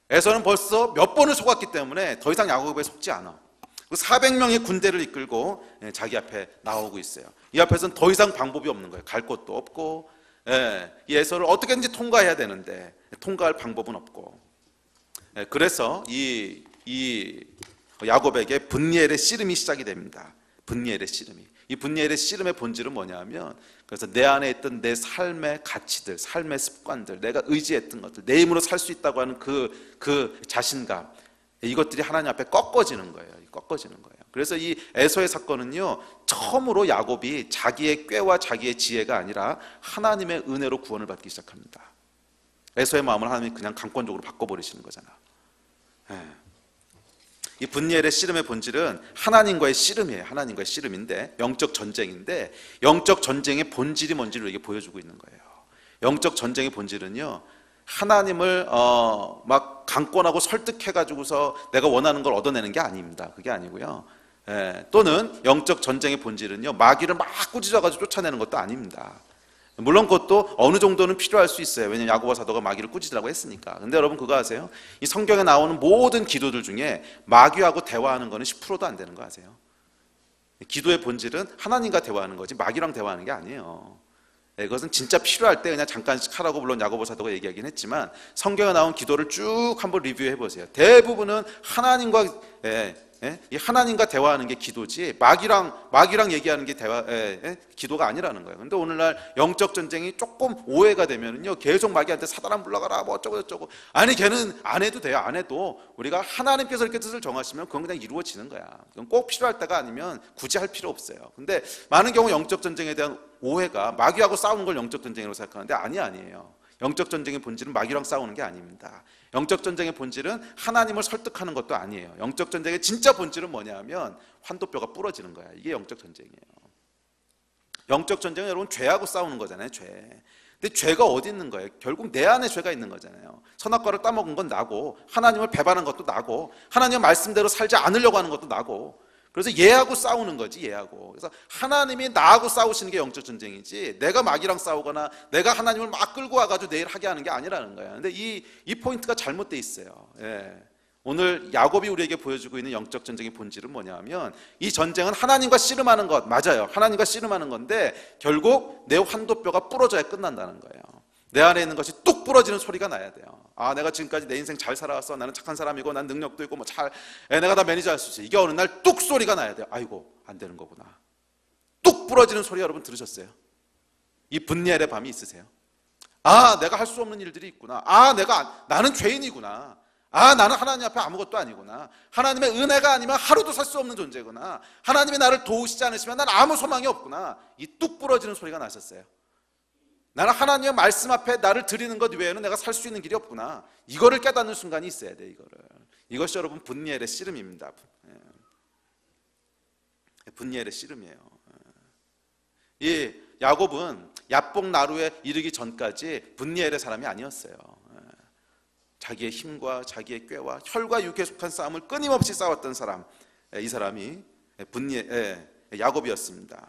에서는 벌써 몇 번을 속았기 때문에 더 이상 야곱에 속지 않아. 400명의 군대를 이끌고 자기 앞에 나오고 있어요. 이 앞에서는 더 이상 방법이 없는 거예요. 갈 곳도 없고 이 에서를 어떻게든지 통과해야 되는데 통과할 방법은 없고 그래서 이 야곱에게 분니엘의 씨름이 시작이 됩니다. 분니엘의 씨름이. 이 분니엘의 씨름의 본질은 뭐냐면, 그래서 내 안에 있던 내 삶의 가치들, 삶의 습관들, 내가 의지했던 것들, 내 힘으로 살 수 있다고 하는 그 자신감, 이것들이 하나님 앞에 꺾어지는 거예요. 꺾어지는 거예요. 그래서 이 에서의 사건은요, 처음으로 야곱이 자기의 꾀와 자기의 지혜가 아니라 하나님의 은혜로 구원을 받기 시작합니다. 에서의 마음을 하나님이 그냥 강권적으로 바꿔버리시는 거잖아. 이 분니엘의 씨름의 본질은 하나님과의 씨름이에요. 하나님과의 씨름인데, 영적 전쟁인데, 영적 전쟁의 본질이 뭔지를 우리에게 보여주고 있는 거예요. 영적 전쟁의 본질은요, 하나님을 막 강권하고 설득해가지고서 내가 원하는 걸 얻어내는 게 아닙니다. 그게 아니고요. 또는 영적 전쟁의 본질은요, 마귀를 막 꾸짖어가지고 쫓아내는 것도 아닙니다. 물론 그것도 어느 정도는 필요할 수 있어요. 왜냐하면 야고보 사도가 마귀를 꾸짖으라고 했으니까. 근데 여러분 그거 아세요? 이 성경에 나오는 모든 기도들 중에 마귀하고 대화하는 거는 10%도 안 되는 거 아세요? 기도의 본질은 하나님과 대화하는 거지 마귀랑 대화하는 게 아니에요. 그것은 진짜 필요할 때 그냥 잠깐씩 하라고 물론 야고보 사도가 얘기하긴 했지만, 성경에 나온 기도를 쭉 한번 리뷰해 보세요. 대부분은 하나님과 이 하나님과 대화하는 게 기도지 마귀랑 얘기하는 게 기도가 아니라는 거예요. 근데 오늘날 영적 전쟁이 조금 오해가 되면은요, 계속 마귀한테 사단아 물러가라 뭐 어쩌고 저쩌고. 아니 걔는 안 해도 돼요. 안 해도 우리가 하나님께서 이렇게 뜻을 정하시면 그건 그냥 이루어지는 거야. 그건 꼭 필요할 때가 아니면 굳이 할 필요 없어요. 근데 많은 경우 영적 전쟁에 대한 오해가 마귀하고 싸우는 걸 영적 전쟁이라고 생각하는데 아니에요. 영적 전쟁의 본질은 마귀랑 싸우는 게 아닙니다. 영적 전쟁의 본질은 하나님을 설득하는 것도 아니에요. 영적 전쟁의 진짜 본질은 뭐냐면 환도뼈가 부러지는 거야. 이게 영적 전쟁이에요. 영적 전쟁은 여러분 죄하고 싸우는 거잖아요. 죄. 근데 죄가 어디 있는 거예요? 결국 내 안에 죄가 있는 거잖아요. 선악과를 따먹은 건 나고, 하나님을 배반한 것도 나고, 하나님의 말씀대로 살지 않으려고 하는 것도 나고. 그래서 얘하고 싸우는 거지, 얘하고. 그래서 하나님이 나하고 싸우시는 게 영적 전쟁이지, 내가 마귀랑 싸우거나 내가 하나님을 막 끌고 와가지고 내일 하게 하는 게 아니라는 거야. 근데 이 포인트가 잘못돼 있어요. 오늘 야곱이 우리에게 보여주고 있는 영적 전쟁의 본질은 뭐냐면, 이 전쟁은 하나님과 씨름하는 것, 맞아요. 하나님과 씨름하는 건데 결국 내 환도뼈가 부러져야 끝난다는 거예요. 내 안에 있는 것이 뚝 부러지는 소리가 나야 돼요. 아, 내가 지금까지 내 인생 잘 살아왔어. 나는 착한 사람이고, 난 능력도 있고, 내가 다 매니저 할 수 있어. 이게 어느 날 뚝 소리가 나야 돼요. 아이고, 안 되는 거구나. 뚝 부러지는 소리 여러분 들으셨어요? 이 분니엘의 밤이 있으세요? 아, 내가 할 수 없는 일들이 있구나. 아, 나는 죄인이구나. 아, 나는 하나님 앞에 아무것도 아니구나. 하나님의 은혜가 아니면 하루도 살 수 없는 존재구나. 하나님이 나를 도우시지 않으시면 난 아무 소망이 없구나. 이 뚝 부러지는 소리가 나셨어요. 나는 하나님의 말씀 앞에 나를 드리는 것 외에는 내가 살 수 있는 길이 없구나. 이거를 깨닫는 순간이 있어야 돼. 이것이 여러분 분니엘의 씨름입니다. 분니엘의 씨름이에요. 이 야곱은 야복 나루에 이르기 전까지 분니엘의 사람이 아니었어요. 자기의 힘과 자기의 꾀와 혈과 육에 속한 싸움을 끊임없이 싸웠던 사람, 이 사람이 야곱이었습니다.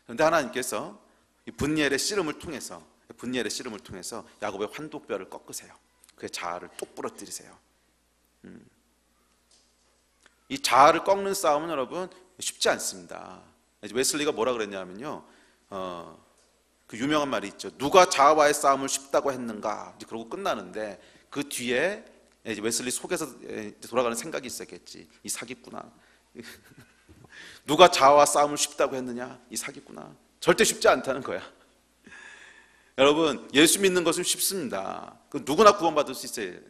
그런데 하나님께서 이 분니엘의 씨름을 통해서 야곱의 환도뼈를 꺾으세요. 그의 자아를 뚝 부러뜨리세요. 이 자아를 꺾는 싸움은 여러분 쉽지 않습니다. 웨슬리가 뭐라 그랬냐면요, 그 유명한 말이 있죠. 누가 자아와의 싸움을 쉽다고 했는가? 그러고 끝나는데 그 뒤에 웨슬리 속에서 돌아가는 생각이 있었겠지. 이 사기꾼아. 누가 자아와 싸움을 쉽다고 했느냐? 이 사기꾼아. 절대 쉽지 않다는 거야. 여러분, 예수 믿는 것은 쉽습니다. 누구나 구원받을 수 있어요.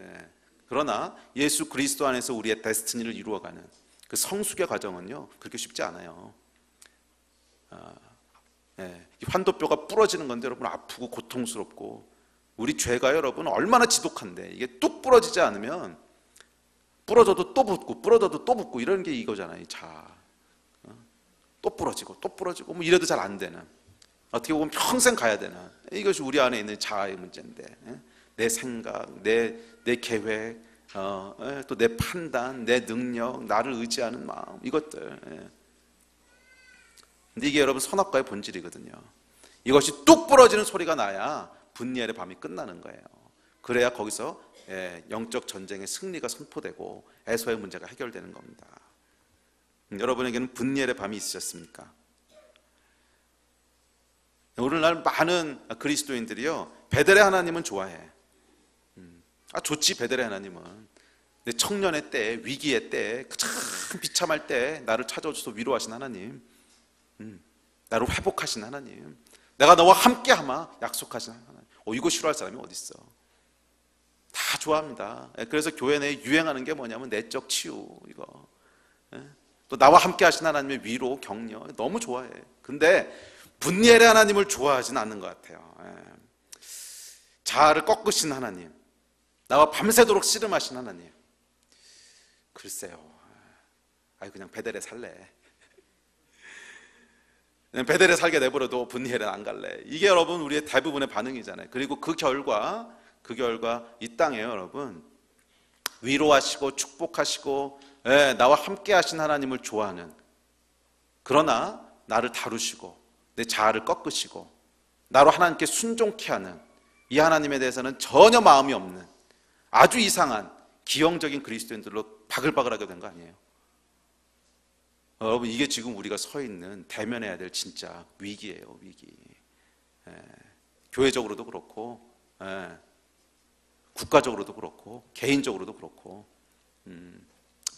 그러나 예수 그리스도 안에서 우리의 데스티니를 이루어가는 그 성숙의 과정은요, 그렇게 쉽지 않아요. 이 환도뼈가 부러지는 건데 여러분, 아프고 고통스럽고, 우리 죄가 여러분 얼마나 지독한데, 이게 뚝 부러지지 않으면 부러져도 또 붙고 부러져도 또 붙고 이런 게 이거잖아요. 이 자아. 또 부러지고 뭐 이래도 잘 안 되는, 어떻게 보면 평생 가야 되는, 이것이 우리 안에 있는 자아의 문제인데, 내 생각, 내 계획, 또 내 판단, 내 능력, 나를 의지하는 마음, 이것들. 근데 이게 여러분 선악과의 본질이거든요. 이것이 뚝 부러지는 소리가 나야 분니엘의 밤이 끝나는 거예요. 그래야 거기서 영적 전쟁의 승리가 선포되고 에서의 문제가 해결되는 겁니다. 여러분에게는 분니엘의 밤이 있으셨습니까? 오늘날 많은 그리스도인들이요, 베델의 하나님은 좋아해. 좋지. 베델의 하나님은 내 청년의 때, 위기의 때, 참 비참할 때 나를 찾아오셔서 위로하신 하나님, 나를 회복하신 하나님, 내가 너와 함께하마 약속하신 하나님. 이거 싫어할 사람이 어디 있어? 다 좋아합니다. 그래서 교회 내에 유행하는 게 뭐냐면 내적 치유, 이거. 또 나와 함께 하신 하나님의 위로, 격려 너무 좋아해. 근데 분리엘의 하나님을 좋아하진 않는 것 같아요. 자아를 꺾으신 하나님, 나와 밤새도록 씨름하신 하나님, 글쎄요, 그냥 베델에 살래. 그냥 베델에 살게 내버려도 분리엘은 안 갈래. 이게 여러분 우리의 대부분의 반응이잖아요. 그리고 그 결과 이 땅에요, 여러분, 위로하시고 축복하시고 나와 함께 하신 하나님을 좋아하는, 그러나 나를 다루시고 내 자아를 꺾으시고 나로 하나님께 순종케 하는 이 하나님에 대해서는 전혀 마음이 없는 아주 이상한 기형적인 그리스도인들로 바글바글하게 된 거 아니에요? 여러분, 이게 지금 우리가 서 있는 대면해야 될 진짜 위기예요, 위기. 교회적으로도 그렇고, 국가적으로도 그렇고, 개인적으로도 그렇고.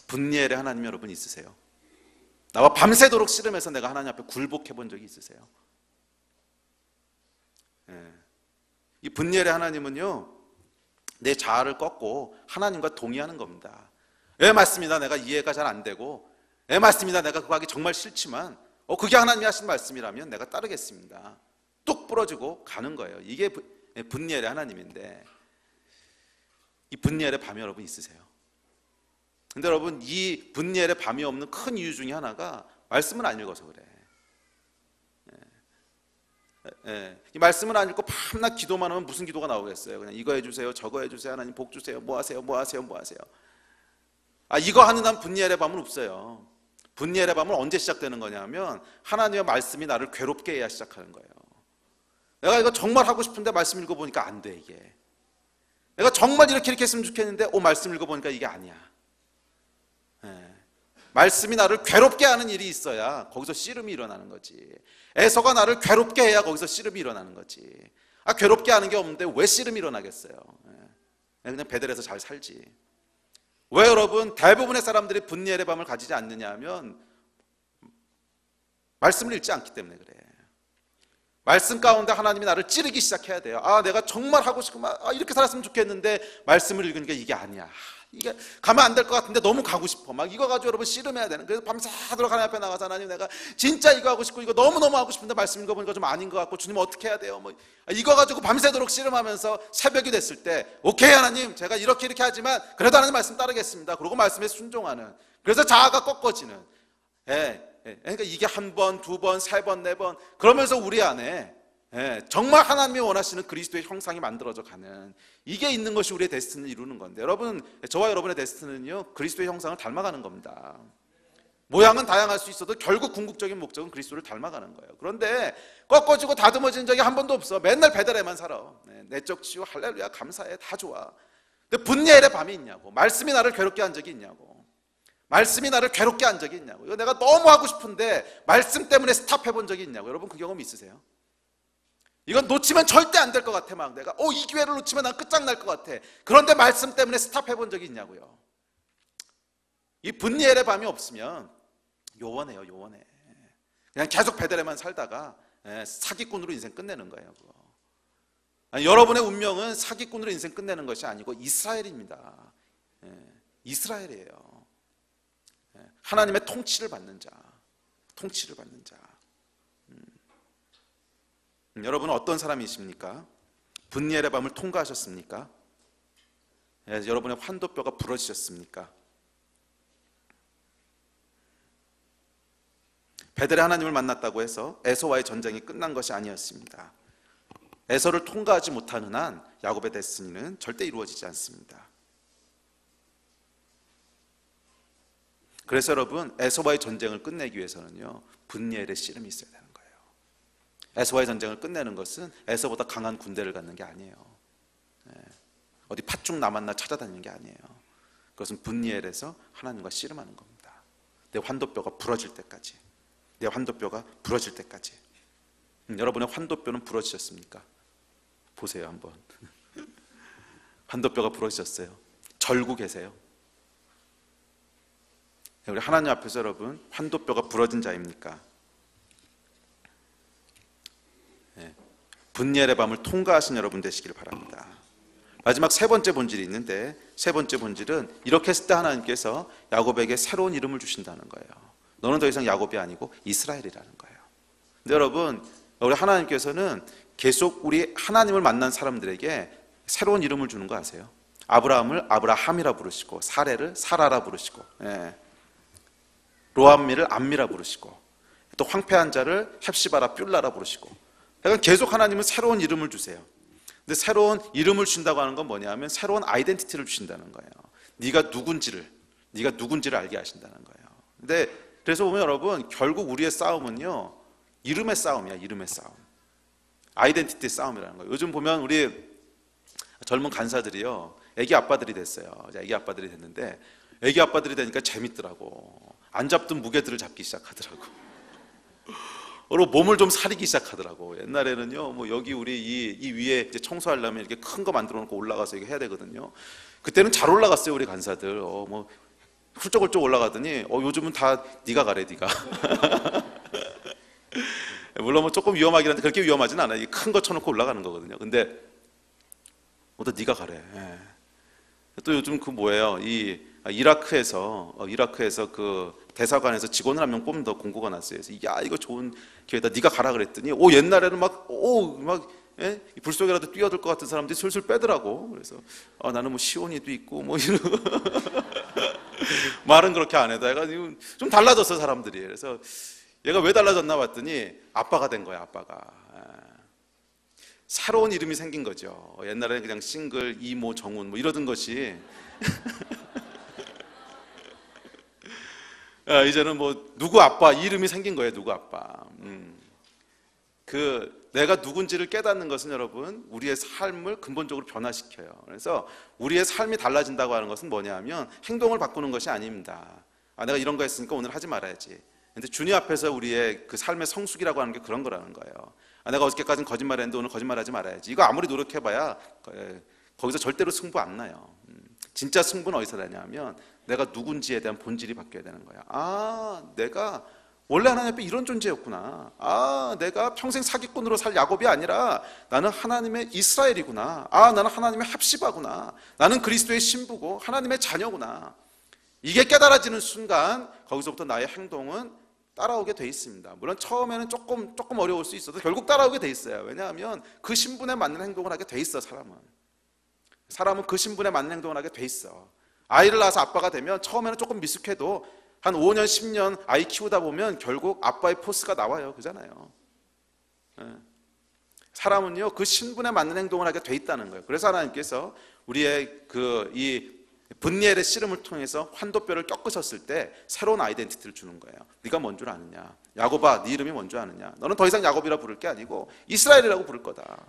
분리엘의 하나님 여러분 있으세요? 나와 밤새도록 씨름해서 내가 하나님 앞에 굴복해 본 적이 있으세요? 이 분리엘의 하나님은요, 내 자아를 꺾고 하나님과 동의하는 겁니다. 맞습니다. 내가 이해가 잘 안 되고, 맞습니다. 내가 그거 하기 정말 싫지만 그게 하나님이 하신 말씀이라면 내가 따르겠습니다. 뚝 부러지고 가는 거예요. 이게 분리엘의 하나님인데, 이 분리엘의 밤이 여러분 있으세요? 근데 여러분, 이 분리엘의 밤이 없는 큰 이유 중에 하나가 말씀을 안 읽어서 그래. 이 말씀을 안 읽고 밤낮 기도만 하면 무슨 기도가 나오겠어요? 그냥 이거 해주세요, 저거 해주세요, 하나님 복 주세요, 뭐 하세요, 뭐 하세요, 뭐 하세요. 이거 하는 한 분리엘의 밤은 없어요. 분리엘의 밤은 언제 시작되는 거냐면 하나님의 말씀이 나를 괴롭게 해야 시작하는 거예요. 내가 이거 정말 하고 싶은데 말씀 읽어보니까 안 돼, 이게. 내가 정말 이렇게 했으면 좋겠는데 말씀 읽어보니까 이게 아니야. 말씀이 나를 괴롭게 하는 일이 있어야 거기서 씨름이 일어나는 거지. 에서가 나를 괴롭게 해야 거기서 씨름이 일어나는 거지. 괴롭게 하는 게 없는데 왜 씨름이 일어나겠어요? 그냥 베델에서 잘 살지. 왜 여러분 대부분의 사람들이 분리엘의 밤을 가지지 않느냐 하면 말씀을 읽지 않기 때문에 그래. 말씀 가운데 하나님이 나를 찌르기 시작해야 돼요. 내가 정말 하고 싶고 이렇게 살았으면 좋겠는데 말씀을 읽으니까 이게 아니야. 이게 가면 안 될 것 같은데 너무 가고 싶어. 이거 가지고 여러분 씨름해야 되는. 그래서 밤새도록 하나님 앞에 나가서 하나님, 내가 진짜 이거 하고 싶고 이거 너무너무 하고 싶은데 말씀 읽어보니까 좀 아닌 것 같고 주님 어떻게 해야 돼요? 이거 가지고 밤새도록 씨름하면서 새벽이 됐을 때 오케이 하나님, 제가 이렇게 하지만 그래도 하나님 말씀 따르겠습니다. 그리고 말씀에 순종하는, 그래서 자아가 꺾어지는. 그러니까 이게 한 번, 두 번, 세 번, 네 번 그러면서 우리 안에 정말 하나님이 원하시는 그리스도의 형상이 만들어져 가는, 이게 있는 것이 우리의 데스티니를 이루는 건데, 여러분, 저와 여러분의 데스티니는요 그리스도의 형상을 닮아가는 겁니다. 모양은 다양할 수 있어도 결국 궁극적인 목적은 그리스도를 닮아가는 거예요. 그런데 꺾어지고 다듬어진 적이 한 번도 없어. 맨날 베델에만 살아. 내적 치유, 할렐루야, 감사해, 다 좋아. 근데 분리엘의 밤이 있냐고. 말씀이 나를 괴롭게 한 적이 있냐고. 말씀이 나를 괴롭게 한 적이 있냐고. 이거 내가 너무 하고 싶은데 말씀 때문에 스탑해 본 적이 있냐고. 여러분, 그 경험 있으세요? 이건 놓치면 절대 안 될 것 같아. 막 내가 이 기회를 놓치면 난 끝장날 것 같아. 그런데 말씀 때문에 스탑해 본 적이 있냐고요. 이 분리엘의 밤이 없으면 요원해요, 요원해. 그냥 계속 베델에만 살다가 사기꾼으로 인생 끝내는 거예요, 그거. 여러분의 운명은 사기꾼으로 인생 끝내는 것이 아니고 이스라엘입니다. 이스라엘이에요. 하나님의 통치를 받는 자, 통치를 받는 자. 여러분은 어떤 사람이십니까? 분리엘의 밤을 통과하셨습니까? 여러분의 환도뼈가 부러지셨습니까? 베델의 하나님을 만났다고 해서 에서와의 전쟁이 끝난 것이 아니었습니다. 에서를 통과하지 못하는 한 야곱의 데스티니는 절대 이루어지지 않습니다. 그래서 여러분, 에서와의 전쟁을 끝내기 위해서는요 분리엘의 씨름이 있어야 되는 거예요. 에서와의 전쟁을 끝내는 것은 에서보다 강한 군대를 갖는 게 아니에요. 어디 팥죽 남았나 찾아다니는 게 아니에요. 그것은 분리엘에서 하나님과 씨름하는 겁니다. 내 환도뼈가 부러질 때까지, 내 환도뼈가 부러질 때까지. 여러분의 환도뼈는 부러지셨습니까? 보세요 한번. 환도뼈가 부러지셨어요. 절구 계세요. 우리 하나님 앞에서 여러분 환도뼈가 부러진 자입니까? 분열의 밤을 통과하신 여러분 되시길 바랍니다. 마지막 세 번째 본질이 있는데, 세 번째 본질은 이렇게 했을 때 하나님께서 야곱에게 새로운 이름을 주신다는 거예요. 너는 더 이상 야곱이 아니고 이스라엘이라는 거예요. 근데 여러분, 우리 하나님께서는 계속 우리 하나님을 만난 사람들에게 새로운 이름을 주는 거 아세요? 아브라함을 아브라함이라 부르시고, 사레를 사라라 부르시고, 로암미를 암미라 부르시고, 또 황폐한 자를 헵시바라 뷸라라 부르시고, 그러니까 계속 하나님은 새로운 이름을 주세요. 근데 새로운 이름을 주신다고 하는 건 뭐냐면 새로운 아이덴티티를 주신다는 거예요. 네가 누군지를 알게 하신다는 거예요. 근데 그래서 보면 여러분, 결국 우리의 싸움은요, 이름의 싸움이야. 이름의 싸움, 아이덴티티 싸움이라는 거예요. 요즘 보면 우리 젊은 간사들이요, 애기 아빠들이 됐어요. 애기 아빠들이 됐는데, 애기 아빠들이 되니까 재밌더라고. 안 잡던 무게들을 잡기 시작하더라고. 그리고 몸을 좀 사리기 시작하더라고. 옛날에는요, 뭐 여기 우리 이 위에 이제 청소하려면 이렇게 큰 거 만들어 놓고 올라가서 이거 해야 되거든요. 그때는 잘 올라갔어요, 우리 간사들. 뭐 훌쩍훌쩍 올라가더니 요즘은 다 네가 가래, 네가. 물론 뭐 조금 위험하긴 한데 그렇게 위험하진 않아요. 큰 거 쳐놓고 올라가는 거거든요. 근데 또 네가 가래. 또 요즘 그 뭐예요? 이라크에서 그 대사관에서 직원을 한 명 뽑는다 공고가 났어요. 그래서 야, 이거 좋은 기회다. 네가 가라 그랬더니 옛날에는 막 불 속에라도 뛰어들 것 같은 사람들이 술술 빼더라고. 그래서 나는 뭐 시온이도 있고 뭐 이런 말은 그렇게 안 해도 해가지고 좀 달라졌어 사람들이. 그래서 얘가 왜 달라졌나 봤더니 아빠가 된 거야. 아빠가 새로운 이름이 생긴 거죠. 옛날에는 그냥 싱글, 이모, 정훈 뭐 이러던 것이 이제는 뭐 누구 아빠 이름이 생긴 거예요. 누구 아빠. 내가 누군지를 깨닫는 것은 여러분 우리의 삶을 근본적으로 변화시켜요. 그래서 우리의 삶이 달라진다고 하는 것은 뭐냐면 행동을 바꾸는 것이 아닙니다. 내가 이런 거 했으니까 오늘 하지 말아야지. 근데 주님 앞에서 우리의 그 삶의 성숙이라고 하는 게 그런 거라는 거예요. 내가 어저께까지는 거짓말했는데 오늘 거짓말하지 말아야지. 이거 아무리 노력해봐야 거기서 절대로 승부 안 나요. 진짜 승부는 어디서 나냐면 내가 누군지에 대한 본질이 바뀌어야 되는 거야. 내가 원래 하나님 앞에 이런 존재였구나. 내가 평생 사기꾼으로 살 야곱이 아니라 나는 하나님의 이스라엘이구나. 나는 하나님의 헵시바구나. 나는 그리스도의 신부고 하나님의 자녀구나. 이게 깨달아지는 순간 거기서부터 나의 행동은 따라오게 돼 있습니다. 물론 처음에는 조금 어려울 수 있어도 결국 따라오게 돼 있어요. 왜냐하면 그 신분에 맞는 행동을 하게 돼 있어. 사람은 그 신분에 맞는 행동을 하게 돼 있어. 아이를 낳아서 아빠가 되면 처음에는 조금 미숙해도 한 5년 10년 아이 키우다 보면 결국 아빠의 포스가 나와요. 그잖아요. 사람은요 그 신분에 맞는 행동을 하게 돼 있다는 거예요. 그래서 하나님께서 우리의 이 분리엘의 씨름을 통해서 환도뼈를 꺾으셨을 때 새로운 아이덴티티를 주는 거예요. 네가 뭔 줄 아느냐? 야곱아, 네 이름이 뭔 줄 아느냐? 너는 더 이상 야곱이라 부를 게 아니고 이스라엘이라고 부를 거다.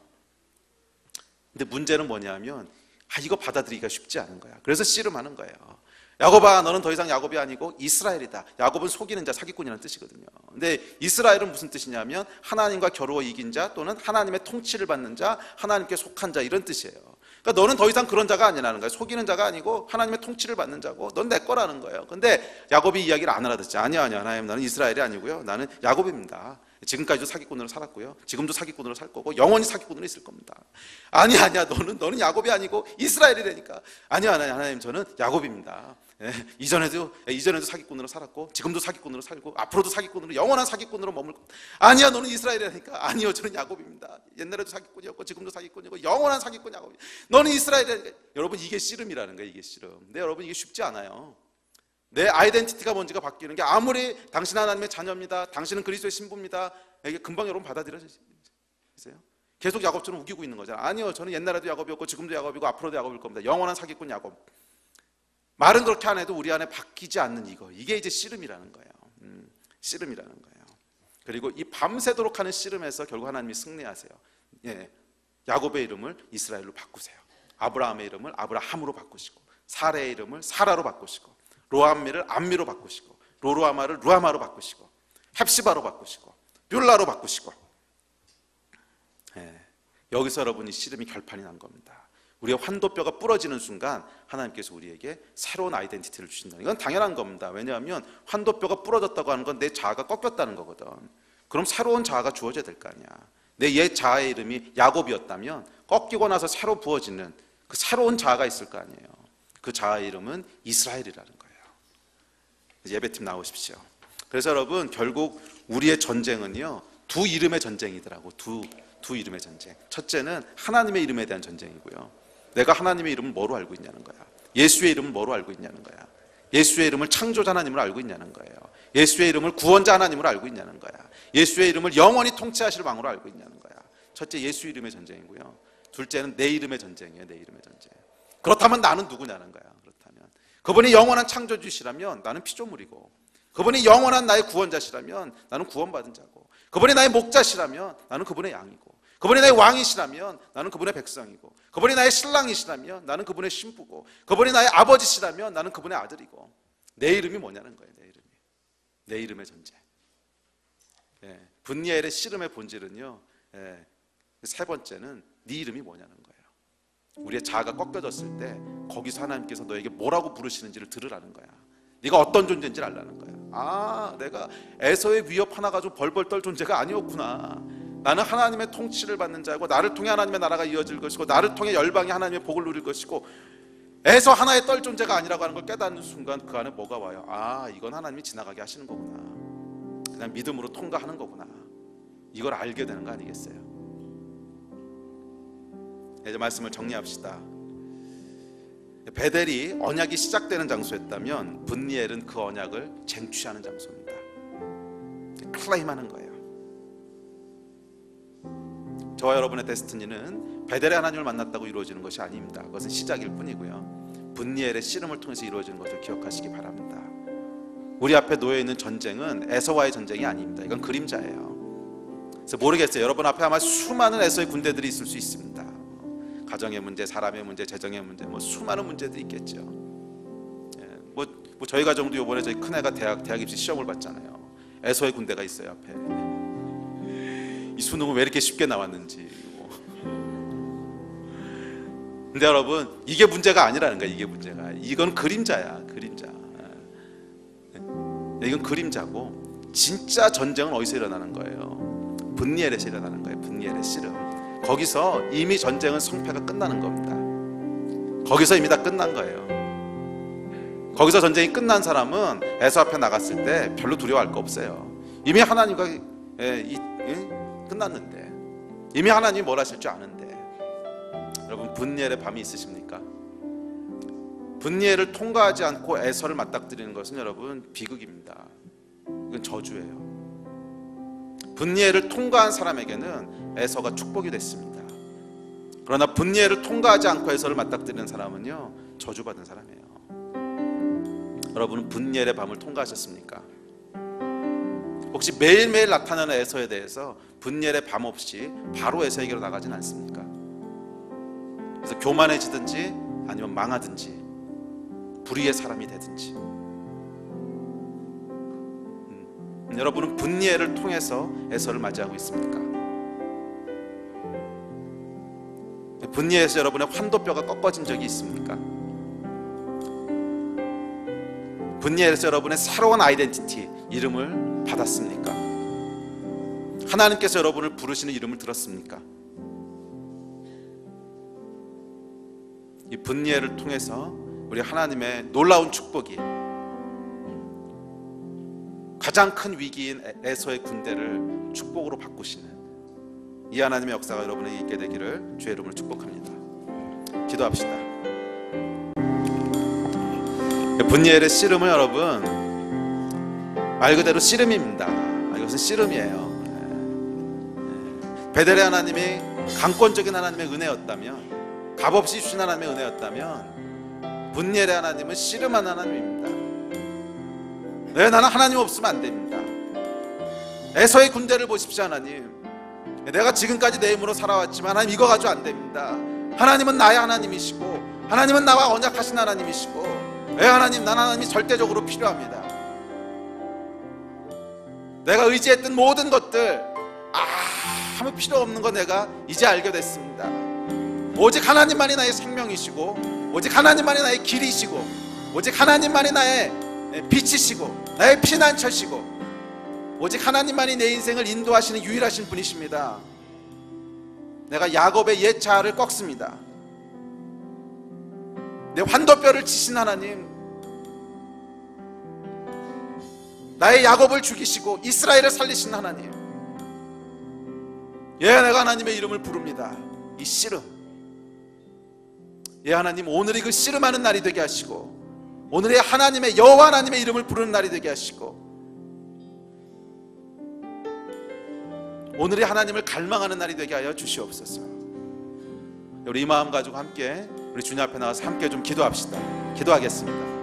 근데 문제는 뭐냐면 이거 받아들이기가 쉽지 않은 거야. 그래서 씨름하는 거예요. 야곱아, 너는 더 이상 야곱이 아니고 이스라엘이다. 야곱은 속이는 자, 사기꾼이라는 뜻이거든요. 근데 이스라엘은 무슨 뜻이냐면 하나님과 겨루어 이긴 자 또는 하나님의 통치를 받는 자, 하나님께 속한 자 이런 뜻이에요. 그러니까 너는 더 이상 그런 자가 아니라는 거예요. 속이는 자가 아니고 하나님의 통치를 받는 자고 넌 내 거라는 거예요. 근데 야곱이 이야기를 안 알아듣지. 아니야 하나님, 나는 이스라엘이 아니고요. 나는 야곱입니다. 지금까지도 사기꾼으로 살았고요. 지금도 사기꾼으로 살 거고 영원히 사기꾼으로 있을 겁니다. 아니야 너는 야곱이 아니고 이스라엘이라니까. 아니야 하나님, 저는 야곱입니다. 이전에도 사기꾼으로 살았고 지금도 사기꾼으로 살고 앞으로도 사기꾼으로 영원한 사기꾼으로 머물 겁니다. 아니야 너는 이스라엘이라니까. 아니요 저는 야곱입니다. 옛날에도 사기꾼이었고 지금도 사기꾼이고 영원한 사기꾼 야곱. 너는 이스라엘이라니까. 여러분 이게 씨름이라는 거예요. 이게 씨름. 근데 여러분 이게 쉽지 않아요. 내 아이덴티티가 뭔지가 바뀌는 게 아무리 당신 하나님의 자녀입니다. 당신은 그리스도의 신부입니다. 이게 금방 여러분 받아들여지세요? 계속 야곱처럼 우기고 있는 거잖아요. 아니요 저는 옛날에도 야곱이었고 지금도 야곱이고 앞으로도 야곱일 겁니다. 영원한 사기꾼 야곱. 말은 그렇게 안 해도 우리 안에 바뀌지 않는 이게 이제 씨름이라는 거예요. 씨름이라는 거예요. 그리고 이 밤새도록 하는 씨름에서 결국 하나님이 승리하세요. 야곱의 이름을 이스라엘로 바꾸세요. 아브라함의 이름을 아브라함으로 바꾸시고 사레의 이름을 사라로 바꾸시고 로암미를 암미로 바꾸시고 로루아마를 루아마로 바꾸시고 헵시바로 바꾸시고 뷸라로 바꾸시고 여기서 여러분이 씨름이 결판이 난 겁니다. 우리의 환도뼈가 부러지는 순간 하나님께서 우리에게 새로운 아이덴티티를 주신다. 이건 당연한 겁니다. 왜냐하면 환도뼈가 부러졌다고 하는 건 내 자아가 꺾였다는 거거든. 그럼 새로운 자아가 주어져야 될 거 아니야. 내 옛 자아의 이름이 야곱이었다면 꺾이고 나서 새로 부어지는 그 새로운 자아가 있을 거 아니에요. 그 자아의 이름은 이스라엘이라는 거예요. 예배팀 나오십시오. 그래서 여러분, 결국 우리의 전쟁은요, 두 이름의 전쟁이더라고. 두 이름의 전쟁. 첫째는 하나님의 이름에 대한 전쟁이고요, 내가 하나님의 이름을 뭐로 알고 있냐는 거야. 예수의 이름을 뭐로 알고 있냐는 거야. 예수의 이름을 창조자 하나님으로 알고 있냐는 거예요. 예수의 이름을 구원자 하나님으로 알고 있냐는 거야. 예수의 이름을 영원히 통치하실 왕으로 알고 있냐는 거야. 첫째, 예수 이름의 전쟁이고요, 둘째는 내 이름의 전쟁이에요. 내 이름의 전쟁. 그렇다면 나는 누구냐는 거야. 그렇다면 그분이 영원한 창조주시라면 나는 피조물이고, 그분이 영원한 나의 구원자시라면 나는 구원받은 자고, 그분이 나의 목자시라면 나는 그분의 양이고, 그분이 나의 왕이시라면 나는 그분의 백성이고, 그분이 나의 신랑이시라면 나는 그분의 신부고, 그분이 나의 아버지시라면 나는 그분의 아들이고. 내 이름이 뭐냐는 거예요. 내 이름이. 내 이름의 전쟁. 분니엘의 씨름의 본질은요, 세 번째는 네 이름이 뭐냐는 거예요. 우리의 자아가 꺾여졌을 때 거기서 하나님께서 너에게 뭐라고 부르시는지를 들으라는 거야. 네가 어떤 존재인지를 알라는 거야. 아, 내가 에서의 위협 하나 가지고 벌벌 떨 존재가 아니었구나. 나는 하나님의 통치를 받는 자고, 나를 통해 하나님의 나라가 이어질 것이고, 나를 통해 열방이 하나님의 복을 누릴 것이고, 에서 하나의 떨 존재가 아니라고 하는 걸 깨닫는 순간 그 안에 뭐가 와요? 아, 이건 하나님이 지나가게 하시는 거구나. 그냥 믿음으로 통과하는 거구나. 이걸 알게 되는 거 아니겠어요? 이제 말씀을 정리합시다. 베델이 언약이 시작되는 장소였다면 분니엘은 그 언약을 쟁취하는 장소입니다. 클레임하는 거예요. 저와 여러분의 데스티니는 베델의 하나님을 만났다고 이루어지는 것이 아닙니다. 그것은 시작일 뿐이고요, 분니엘의 씨름을 통해서 이루어지는 것을 기억하시기 바랍니다. 우리 앞에 놓여있는 전쟁은 에서와의 전쟁이 아닙니다. 이건 그림자예요. 그래서 모르겠어요, 여러분 앞에 아마 수많은 에서의 군대들이 있을 수 있습니다. 가정의 문제, 사람의 문제, 재정의 문제, 수많은 문제들이 있겠죠. 뭐 저희 가정도 이번에 저희 큰애가 대학 입시 시험을 봤잖아요. 에서의 군대가 있어요 앞에. 이 수능은 왜 이렇게 쉽게 나왔는지. 근데 여러분, 이게 문제가 아니라는 거야. 이게 문제가. 이건 그림자야. 그림자. 이건 그림자고, 진짜 전쟁은 어디서 일어나는 거예요? 분니엘에서 일어나는 거예요. 분니엘의 씨름. 거기서 이미 전쟁은 성패가 끝나는 겁니다. 거기서 이미 다 끝난 거예요. 거기서 전쟁이 끝난 사람은 에서 앞에 나갔을 때 별로 두려워할 거 없어요. 이미 하나님과 끝났는데, 이미 하나님이 뭘 하실 줄 아는데. 여러분, 분니엘의 밤이 있으십니까? 분니엘을 통과하지 않고 에서를 맞닥뜨리는 것은 여러분 비극입니다. 이건 저주예요. 분니엘을 통과한 사람에게는 에서가 축복이 됐습니다. 그러나 분니엘을 통과하지 않고 에서를 맞닥뜨리는 사람은요, 저주받은 사람이에요. 여러분은 분니엘의 밤을 통과하셨습니까? 혹시 매일매일 나타나는 에서에 대해서 분니엘의 밤 없이 바로 에서에게로 나가진 않습니까? 그래서 교만해지든지 아니면 망하든지 불의의 사람이 되든지. 여러분은 분니엘을 통해서 에서를 맞이하고 있습니까? 분니엘에서 여러분의 환도뼈가 꺾어진 적이 있습니까? 분니엘에서 여러분의 새로운 아이덴티티, 이름을 받았습니까? 하나님께서 여러분을 부르시는 이름을 들었습니까? 이 분니엘을 통해서 우리 하나님의 놀라운 축복이, 가장 큰 위기인 에서의 군대를 축복으로 바꾸시는 이 하나님의 역사가 여러분에게 있게 되기를 주의 이름으로 축복합니다. 기도합시다. 분니엘의 씨름은 여러분 말 그대로 씨름입니다. 이것은 씨름이에요. 베델의 하나님이 강권적인 하나님의 은혜였다면, 값없이 주신 하나님의 은혜였다면, 분니엘의 하나님은 씨름한 하나님입니다. 네, 나는 하나님 없으면 안 됩니다. 에서의 군대를 보십시오. 하나님, 내가 지금까지 내 힘으로 살아왔지만 하나님 이거 가지고 안 됩니다. 하나님은 나의 하나님이시고, 하나님은 나와 언약하신 하나님이시고, 네, 하나님, 난 하나님이 절대적으로 필요합니다. 내가 의지했던 모든 것들 아무 필요 없는 거 내가 이제 알게 됐습니다. 오직 하나님만이 나의 생명이시고, 오직 하나님만이 나의 길이시고, 오직 하나님만이 나의 빛이시고 나의 피난처시고, 오직 하나님만이 내 인생을 인도하시는 유일하신 분이십니다. 내가 야곱의 옛 자아를 꺾습니다. 내 환도뼈를 치신 하나님, 나의 야곱을 죽이시고 이스라엘을 살리신 하나님, 예, 내가 하나님의 이름을 부릅니다. 이 씨름, 예, 하나님, 오늘이 그 씨름하는 날이 되게 하시고, 오늘이 하나님의 여호와 하나님의 이름을 부르는 날이 되게 하시고, 오늘이 하나님을 갈망하는 날이 되게 하여 주시옵소서. 우리 이 마음 가지고 함께 우리 주님 앞에 나와서 함께 좀 기도합시다. 기도하겠습니다.